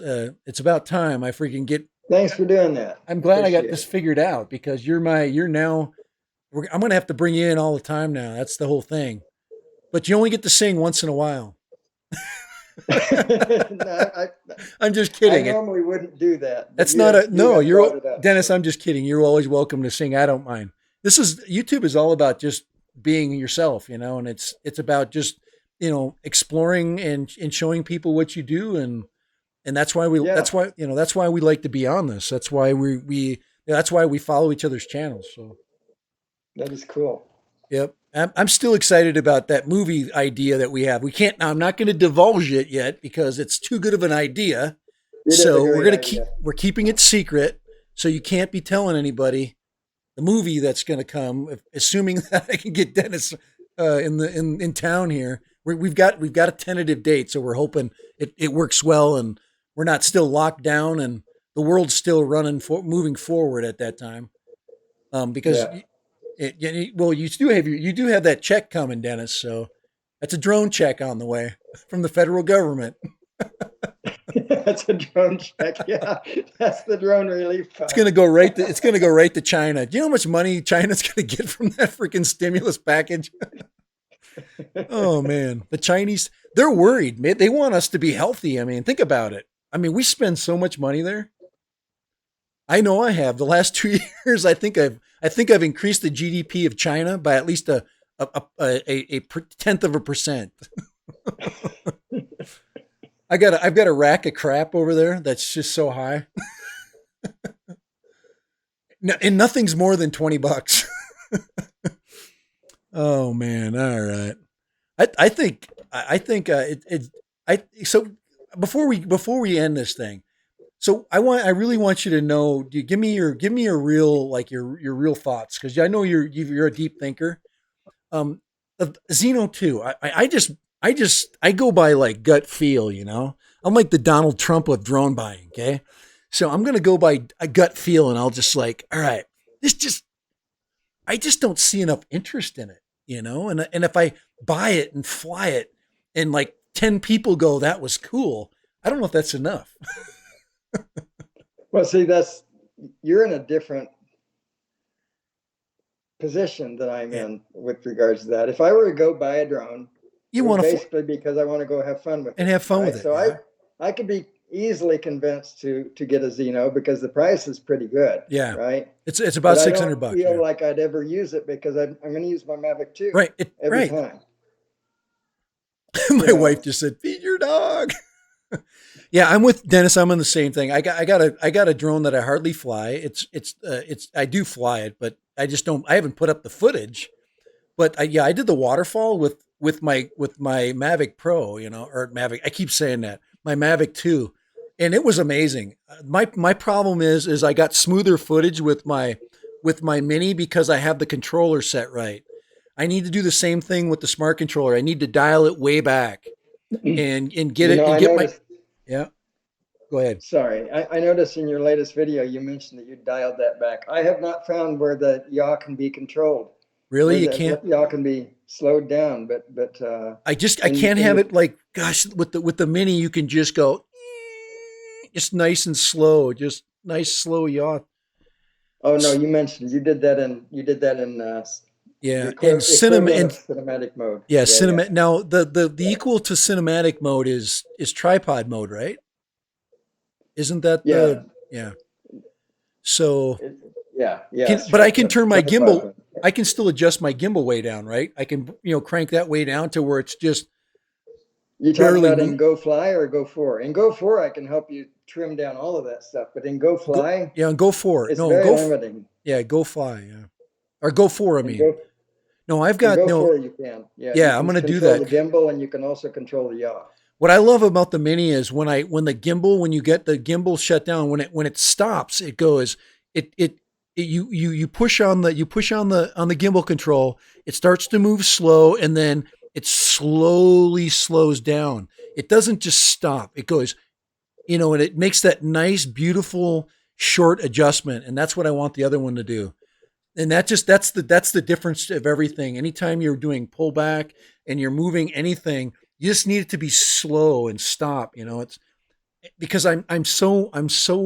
S1: about time I freaking get.
S2: Thanks for doing that.
S1: I'm glad I got this figured out because I'm going to have to bring you in all the time now. That's the whole thing. But you only get to sing once in a while.
S2: No,
S1: I'm just kidding.
S2: I normally wouldn't do that.
S1: That's Dennis, I'm just kidding. You're always welcome to sing. I don't mind. YouTube is all about just being yourself, and it's about just, exploring and showing people what you do. And that's why we like to be on this. That's why that's why we follow each other's channels. So
S2: that is cool.
S1: Yep. I'm still excited about that movie idea that we have. I'm not going to divulge it yet because it's too good of an idea. So we're keeping it secret. So you can't be telling anybody the movie that's going to come, assuming that I can get Dennis in town here. We've got a tentative date. So we're hoping it works well and we're not still locked down and the world's still moving forward at that time. Because you do have that check coming, Dennis. So that's a drone check on the way from the federal government.
S2: That's a drone check. Yeah, that's the drone relief fund.
S1: It's going to go right to China. Do you know how much money China's going to get from that freaking stimulus package? Oh man, the Chinese, they're worried. They want us to be healthy. I mean, think about it. I mean, we spend so much money there. I know I have. The last 2 years, I think I've increased the GDP of China by at least a 0.1%. I've got a rack of crap over there that's just so high. And nothing's more than $20. Oh man. All right. So before we end this thing, so I really want you to know, give me your real, like your real thoughts. Cause I know you're a deep thinker. Xeno 2, I go by like gut feel, I'm like the Donald Trump of drone buying. Okay. So I'm going to go by a gut feel and I'll just like, all right, I just don't see enough interest in it, and if I buy it and fly it and like 10 people go, that was cool. I don't know if that's enough.
S2: Well, see, you're in a different position that I'm in with regards to that. If I were to go buy a drone, basically because I want to go have fun with it.
S1: And have fun with it.
S2: So I could be easily convinced to get a Xeno because the price is pretty good.
S1: Yeah.
S2: Right.
S1: It's about $600.
S2: I don't feel like I'd ever use it because I'm going to use my Mavic 2 every time.
S1: My wife just said, "Feed your dog." Yeah, I'm with Dennis. I'm on the same thing. I got a drone that I hardly fly. I do fly it, but I haven't put up the footage. But I did the waterfall with my Mavic Pro, or Mavic. I keep saying that, my Mavic 2, and it was amazing. My problem is I got smoother footage with my Mini because I have the controller set right. I need to do the same thing with the smart controller. I need to dial it way back and get it and
S2: I
S1: get
S2: noticed,
S1: yeah. Go ahead.
S2: Sorry, I noticed in your latest video you mentioned that you dialed that back. I have not found where the yaw can be controlled.
S1: Really,
S2: Where
S1: you
S2: the
S1: can't.
S2: yaw can be slowed down, but
S1: I can't have it like, gosh, with the Mini you can just go just nice and slow, just nice slow yaw.
S2: Oh no, you mentioned you did that in
S1: Yeah,
S2: the equivalent of cinematic mode.
S1: Yeah, cinematic. Now the equal to cinematic mode is tripod mode, right? Isn't that the yeah? So but I can turn my gimbal. I can still adjust my gimbal way down, right? I can crank that way down to where it's just.
S2: You talking about in Go Fly or Go 4? In Go 4, I can help you trim down all of that stuff, but in Go Fly,
S1: in Go 4,
S2: it's very limiting.
S1: Yeah, Go Fly, yeah, or Go 4. I mean, no, I've got
S2: Go 4. You can,
S1: yeah, I'm going to do that.
S2: The gimbal, and you can also control the yaw.
S1: What I love about the Mini is when you get the gimbal shut down, when it stops, it goes you push on the gimbal control, it starts to move slow, and then it slowly slows down. It doesn't just stop. It goes, and it makes that nice, beautiful, short adjustment. And that's what I want the other one to do. And that's the difference of everything. Anytime you're doing pullback and you're moving anything, you just need it to be slow and stop. It's because I'm so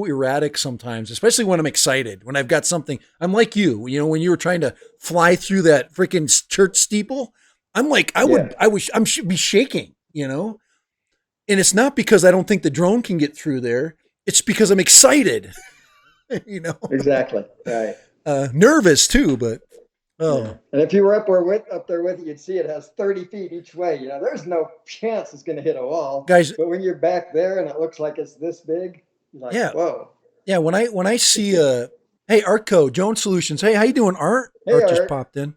S1: erratic sometimes, especially when I'm excited, when I've got something. I'm like you, when you were trying to fly through that freaking church steeple. I'm like, I should be shaking, and it's not because I don't think the drone can get through there. It's because I'm excited,
S2: Exactly. Right.
S1: Nervous too, but
S2: and if you were up there with it, you'd see it has 30 feet each way. There's no chance it's going to hit a wall,
S1: guys.
S2: But when you're back there and it looks like it's this big, you're like, whoa.
S1: Yeah. When I see hey, Artco, Jones Solutions. Hey, how you doing, Art?
S2: Hey,
S1: Art just popped in.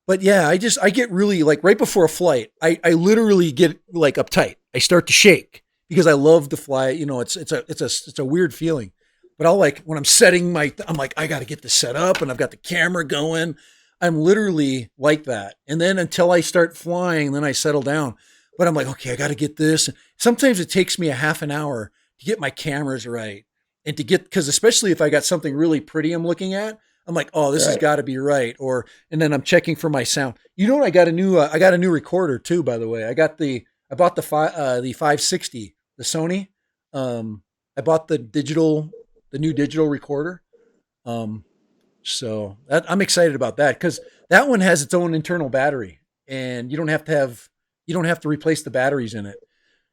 S1: But yeah, I get really, like, right before a flight, I literally get like uptight. I start to shake because I love to fly. It's a weird feeling. But I'll, like, when I'm setting I'm like, I got to get this set up and I've got the camera going. I'm literally like that. And then until I start flying, then I settle down. But I'm like, okay, I got to get this. Sometimes it takes me a half an hour to get my cameras right and because especially if I got something really pretty I'm looking at, I'm like, oh, this has got to be right. And then I'm checking for my sound. I got a new recorder too, by the way. I bought the 560, the Sony. I bought the new digital recorder. So I'm excited about that because that one has its own internal battery and you don't have to replace the batteries in it.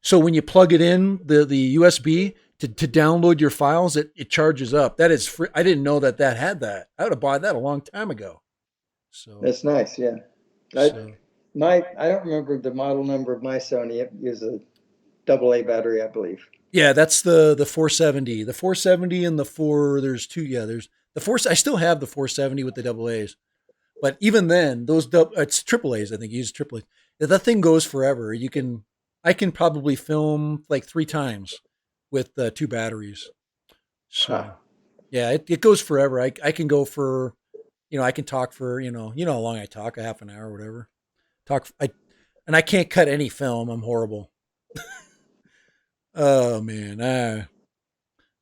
S1: So when you plug it in the USB to download your files, it charges up. That is free. I didn't know that had that. I would have bought that a long time ago. So
S2: that's nice. Yeah. I don't remember the model number of my Sony. It uses a AA battery, I believe.
S1: Yeah, that's the 470. The 470 and the 4. There's two. Yeah, there's the 4. I still have the 470 with the AA's, but even then, it's AAA's. I think you use AAA's. That thing goes forever. I can probably film like 3 times with 2 batteries. So yeah, it goes forever. I can go for, I can talk for, how long I talk, a half an hour or whatever. And I can't cut any film. I'm horrible. Oh man.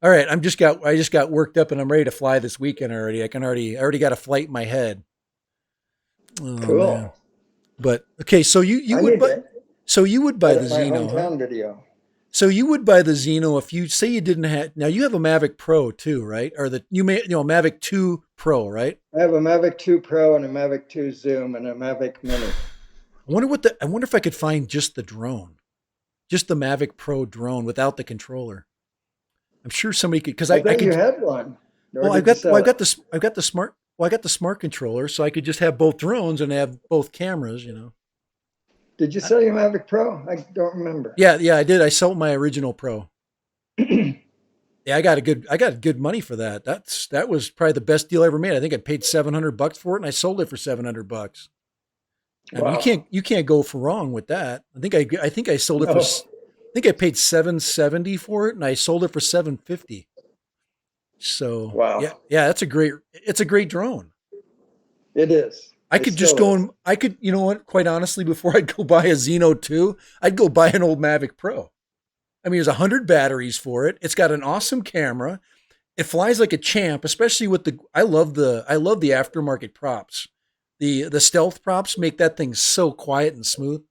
S1: All right. I just got worked up and I'm ready to fly this weekend already. I already got a flight in my head. Oh,
S2: cool.
S1: Man. But okay. So you would buy the Xeno, huh?
S2: Video.
S1: So you would buy the Xeno if you say you didn't have. Now you have a Mavic Pro too, right? Or Mavic 2 Pro, right?
S2: I have a Mavic 2 Pro and a Mavic 2 Zoom and a Mavic Mini.
S1: I wonder if I could find just the drone, just the Mavic Pro drone without the controller. I'm sure somebody could, because I could.
S2: You had one.
S1: I got the smart controller, so I could just have both drones and have both cameras.
S2: Did you sell your Mavic Pro? I don't remember.
S1: Yeah, I did. I sold my original Pro. Yeah, I got good money for that. That was probably the best deal I ever made. I think I paid $700 for it, and I sold it for $700. I mean,
S2: Wow.
S1: you can't go for wrong with that. I think I sold it for,
S2: No.
S1: I think I paid $770 for it, and I sold it for $750. So
S2: Wow.
S1: yeah, it's a great drone.
S2: It is.
S1: I
S2: It
S1: could just
S2: still
S1: go
S2: is.
S1: and I could, you know what? Quite honestly, before I'd go buy a Xeno 2, I'd go buy an old Mavic Pro. I mean, there's 100 batteries for it. It's got an awesome camera. It flies like a champ, especially with the. I love the aftermarket props. The stealth props make that thing so quiet and smooth.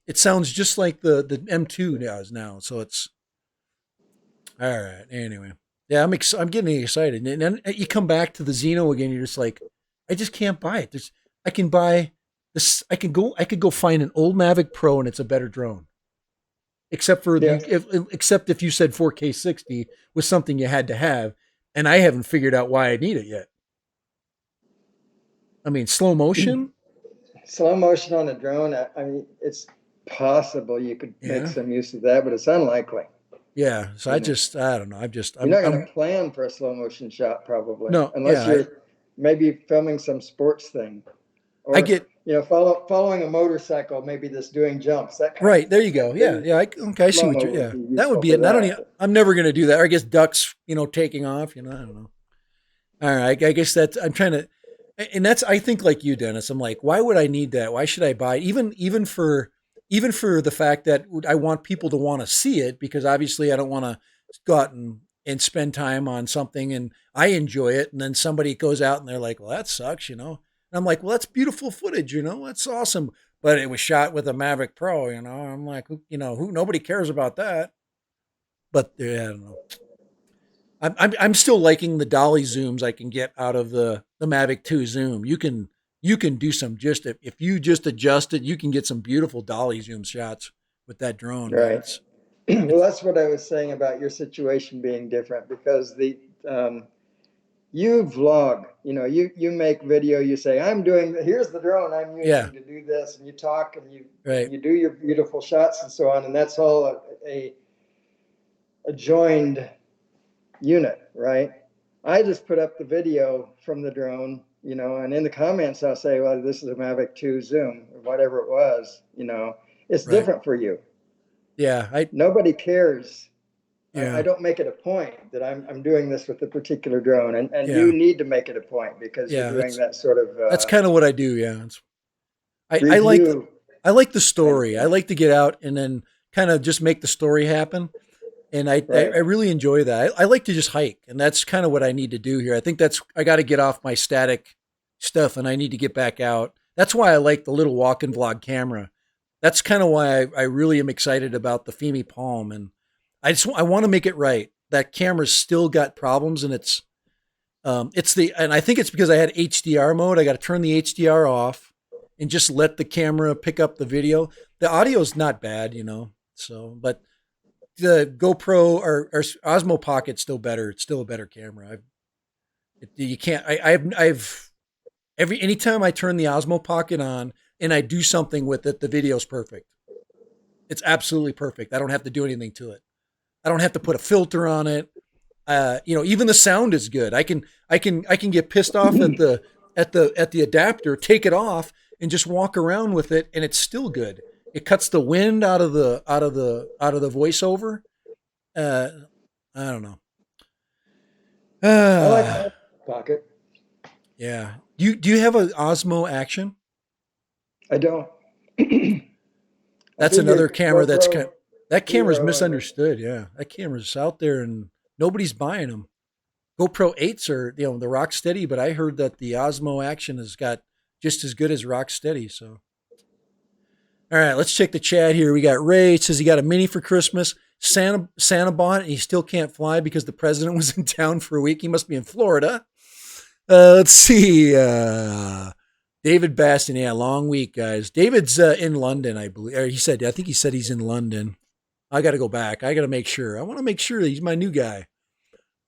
S1: It sounds just like the M2 does now. So it's all right. Anyway, yeah, I'm getting excited. And then you come back to the Xeno again. You're just like, I just can't buy it. I can buy this. I could go find an old Mavic Pro and it's a better drone.
S2: Yeah.
S1: Except if you said 4K 60 was something you had to have, and I haven't figured out why I need it yet. I mean, slow motion.
S2: Slow motion on a drone. I mean, it's possible you could make
S1: Yeah.
S2: some use of that, but it's unlikely.
S1: Yeah. So
S2: You know,
S1: I don't know.
S2: you're not going
S1: I'm
S2: to plan for a slow motion shot probably,
S1: no.
S2: unless
S1: Yeah.
S2: you're maybe filming some sports thing,
S1: I
S2: or
S1: get
S2: following a motorcycle, maybe that's doing jumps, that kind of
S1: right there.
S2: thing.
S1: You go. Yeah.
S2: Then
S1: Yeah. Okay. I see
S2: slow
S1: what
S2: mo
S1: you.
S2: would
S1: Yeah.
S2: be
S1: That would
S2: useful
S1: be
S2: for
S1: it. And
S2: that.
S1: I'm never going to do that. Or I guess ducks, taking off. I don't know. All right. I guess that's. I'm trying to. And that's I think like you, Dennis. I'm like, why would I need that? Why should I buy it? Even for the fact that I want people to want to see it because obviously I don't want to go out and spend time on something and I enjoy it and then somebody goes out and they're like, well, that sucks. And I'm like, well, that's beautiful footage. That's awesome. But it was shot with a Mavic Pro. I'm like, who nobody cares about that. But yeah, I don't know. I'm still liking the dolly zooms I can get out of the Mavic 2 zoom. You can do some just if you just adjust it, you can get some beautiful dolly zoom shots with that drone, man.
S2: Right. Well, that's what I was saying about your situation being different because um, you vlog, you make video, you say, here's the drone I'm
S1: Yeah,
S2: using to do this, and you talk and
S1: right,
S2: you do your beautiful shots and so on, and that's all a joined unit, right? I just put up the video from the drone, and in the comments I'll say, well, this is a Mavic 2 Zoom, or whatever it was, it's
S1: right.
S2: different for you.
S1: Yeah,
S2: Nobody cares. I
S1: yeah,
S2: don't make it a point that I'm doing this with a particular drone, and you
S1: yeah,
S2: need to make it a point because you're
S1: yeah.
S2: doing that sort of
S1: That's kind of what I do. Yeah, I like
S2: review
S1: I like the
S2: kind of
S1: story. I
S2: thing.
S1: like to get out and then kind of just make the story happen. And
S2: Right.
S1: I really enjoy that. I like to just hike, and that's kind of what I need to do here. I think I got to get off my static stuff, and I need to get back out. That's why I like the little walk and vlog camera. That's kind of why I really am excited about the Fimi Palm, and I want to make it right. That camera's still got problems, and and I think it's because I had HDR mode. I got to turn the HDR off and just let the camera pick up the video. The audio's not bad. So, but the GoPro or Osmo Pocket's still better. It's still a better camera. You can't. I've anytime I turn the Osmo Pocket on and I do something with it, the video's perfect. It's absolutely perfect. I don't have to do anything to it. I don't have to put a filter on it. Even the sound is good. I can get pissed off at the adapter, take it off, and just walk around with it, and it's still good. It cuts the wind out of the voiceover. Uh, I don't know.
S2: I like
S1: Uh,
S2: my pocket.
S1: yeah. Do you have an Osmo Action?
S2: I don't. I
S1: That's another
S2: figure
S1: camera
S2: GoPro
S1: that camera's
S2: Hero and
S1: misunderstood. Yeah, that camera's out there and nobody's buying them. GoPro 8s are the Rocksteady, but I heard that the Osmo Action has got just as good as Rocksteady. So, all right, let's check the chat here. We got Ray. It says he got a Mini for Christmas. Santa bought it. And he still can't fly because the president was in town for a week. He must be in Florida. Let's see. David Baston. Yeah, long week, guys. David's in London, I believe. Or I think he said he's in London. I got to go back. I got to make sure. I want to make sure that he's my new guy.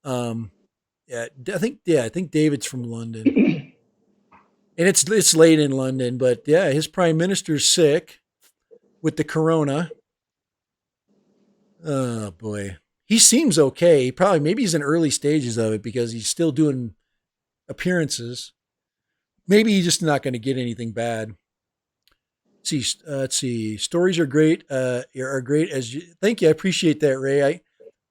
S1: Yeah, I think David's from London, and it's late in London, but yeah, his prime minister's sick with the corona. Oh boy, he seems okay. Probably maybe he's in early stages of it because he's still doing appearances. Maybe he's just not going to get anything bad. Let's see. Stories are great. Are great as you. Thank you. I appreciate that, Ray.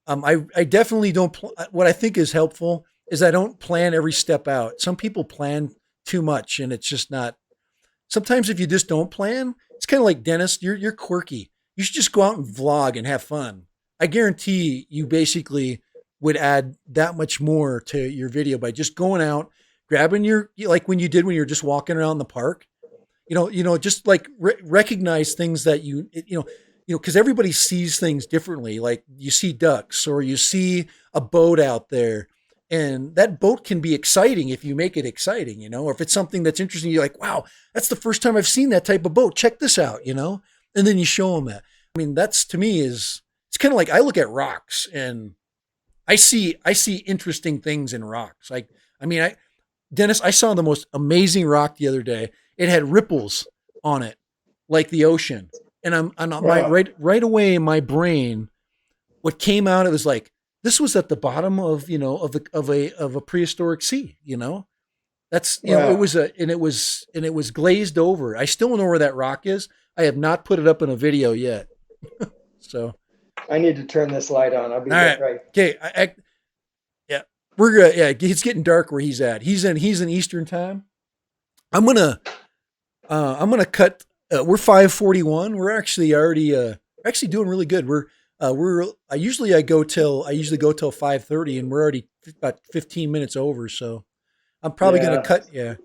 S1: I definitely don't. What I think is helpful is I don't plan every step out. Some people plan too much, and it's just not. Sometimes if you just don't plan, it's kind of like Dennis. You're quirky. You should just go out and vlog and have fun. I guarantee you basically would add that much more to your video by just going out, grabbing like when you did when you were just walking around the park. Just like recognize things that because everybody sees things differently. Like you see ducks or you see a boat out there, and that boat can be exciting if you make it exciting, or if it's something that's interesting, you're like, wow, that's the first time I've seen that type of boat. Check this out, and then you show them that. I mean, that's to me it's kind of like I look at rocks and I see interesting things in rocks. Like, Dennis, I saw the most amazing rock the other day. It had ripples on it, like the ocean. And right away in my brain, what came out, it was like, this was at the bottom of a prehistoric sea. That's it was glazed over. I still don't know where that rock is. I have not put it up in a video yet. So
S2: I need to turn this light on. I'll be right.
S1: Okay, yeah, we're good. Yeah, it's getting dark where he's at. He's in Eastern time. I'm gonna cut. We're 5:41. We're actually already doing really good. I usually go till 5:30, and we're already about 15 minutes over. So I'm probably gonna cut. Yeah,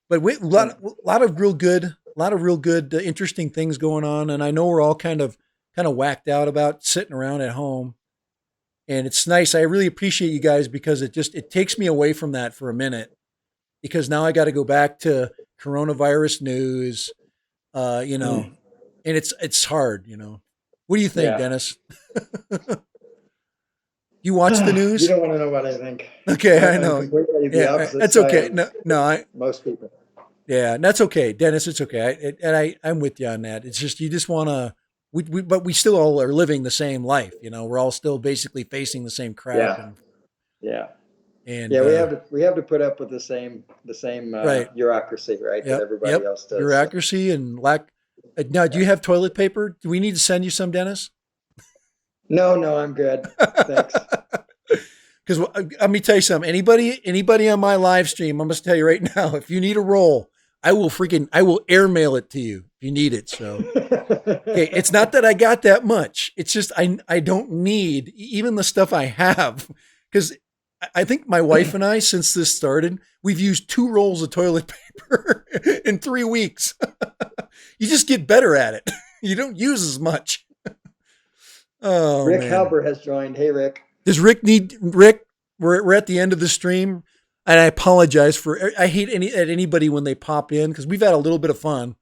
S1: but a lot of real good, interesting things going on, and I know we're all kind of whacked out about sitting around at home, and it's nice. I really appreciate you guys because it takes me away from that for a minute, because now I got to go back to coronavirus news. And it's hard, What do you think, Dennis? You watch the news?
S2: You don't want to know what I think.
S1: Okay, I know. That's okay. No,
S2: most people.
S1: Yeah, that's okay, Dennis. It's okay. I'm with you on that. It's just you just want to. But we still all are living the same life. We're all still basically facing the same crap.
S2: Yeah.
S1: And
S2: we have to put up with the same
S1: right.
S2: bureaucracy, right? That everybody else does.
S1: Bureaucracy and lack. Now, do you have toilet paper? Do we need to send you some, Dennis?
S2: No, I'm good. Thanks.
S1: Because let me tell you something. Anybody on my live stream, I'm going to tell you right now, if you need a roll, I will airmail it to you if you need it. So, okay, it's not that I got that much. It's just I don't need even the stuff I have, because I think my wife and I, since this started, we've used 2 rolls of toilet paper in 3 weeks. You just get better at it. You don't use as much. Oh,
S2: Rick Halber has joined. Hey, Rick.
S1: Does Rick need Rick? We're at the end of the stream, and I apologize I hate anybody when they pop in, because we've had a little bit of fun.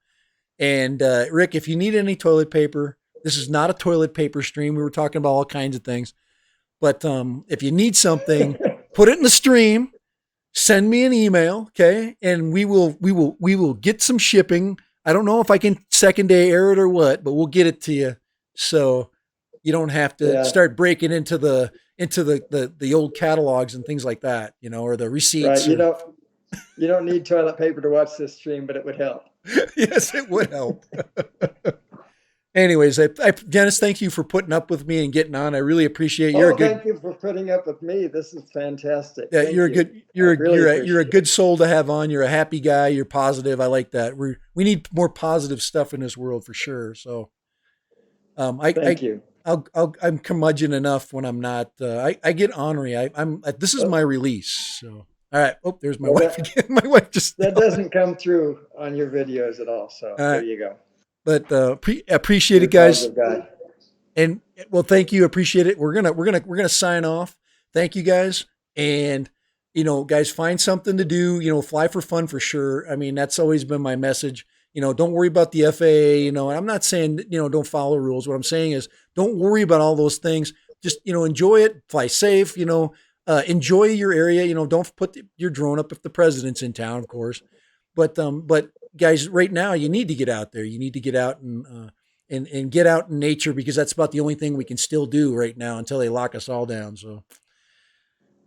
S1: And Rick, if you need any toilet paper, this is not a toilet paper stream. We were talking about all kinds of things, but if you need something, put it in the stream. Send me an email, okay, and we will get some shipping. I don't know if I can second day air it or what, but we'll get it to you, so you don't have to start breaking into the old catalogs and things like that, or the receipts.
S2: Right. You don't need toilet paper to watch this stream, but it would help.
S1: Yes, it would help. Anyways, Dennis, thank you for putting up with me and getting on. I really appreciate you.
S2: Thank you for putting up with me. This is fantastic.
S1: Yeah, you're a good soul to have on. You're a happy guy. You're positive. I like that. We need more positive stuff in this world for sure. So,
S2: thank you.
S1: I'm curmudgeon enough when I'm not. I get ornery. This is my release. So, all right. Oh, there's my wife again. My wife just.
S2: That doesn't come through on your videos at all. So there you go.
S1: But appreciate it, guys. And well, thank you. Appreciate it. We're gonna sign off. Thank you, guys. And guys, find something to do. Fly for fun for sure. I mean, that's always been my message. Don't worry about the FAA. And I'm not saying don't follow rules. What I'm saying is don't worry about all those things. Just enjoy it. Fly safe. Enjoy your area. Don't put your drone up if the president's in town, of course. But guys, right now you need to get out there. You need to get out and and get out in nature, because that's about the only thing we can still do right now until they lock us all down. So,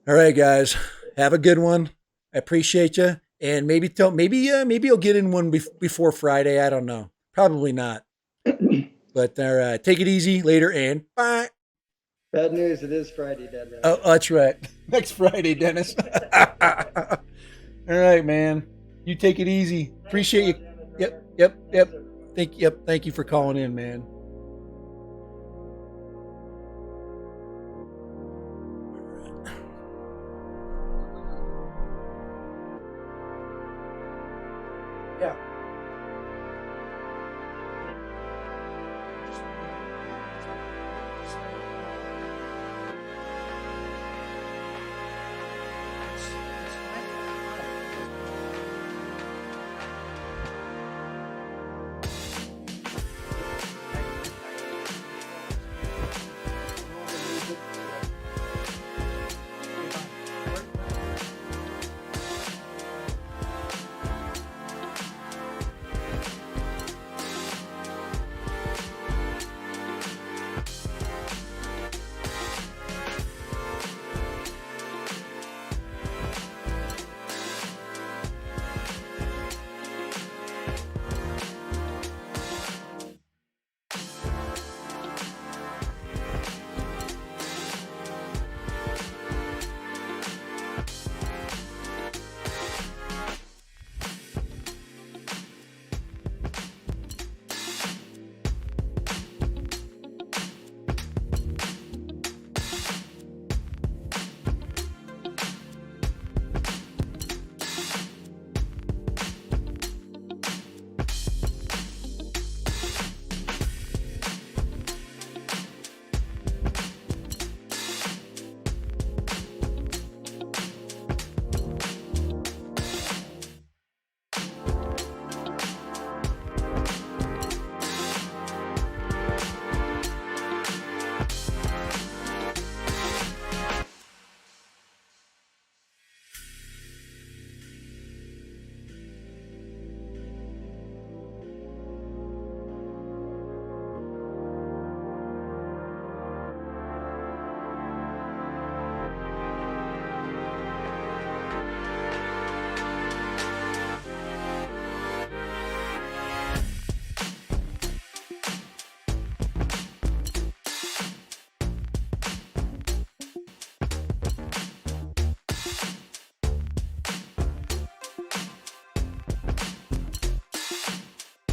S1: all right, guys, have a good one. I appreciate you. And maybe you'll get in one before Friday. I don't know. Probably not. But take it easy later and bye.
S2: Bad news. It is Friday, Dennis.
S1: Oh, that's right. Next Friday, Dennis. All right, man. You take it easy. Appreciate you. Yep. Thank you for calling in, man. Yeah.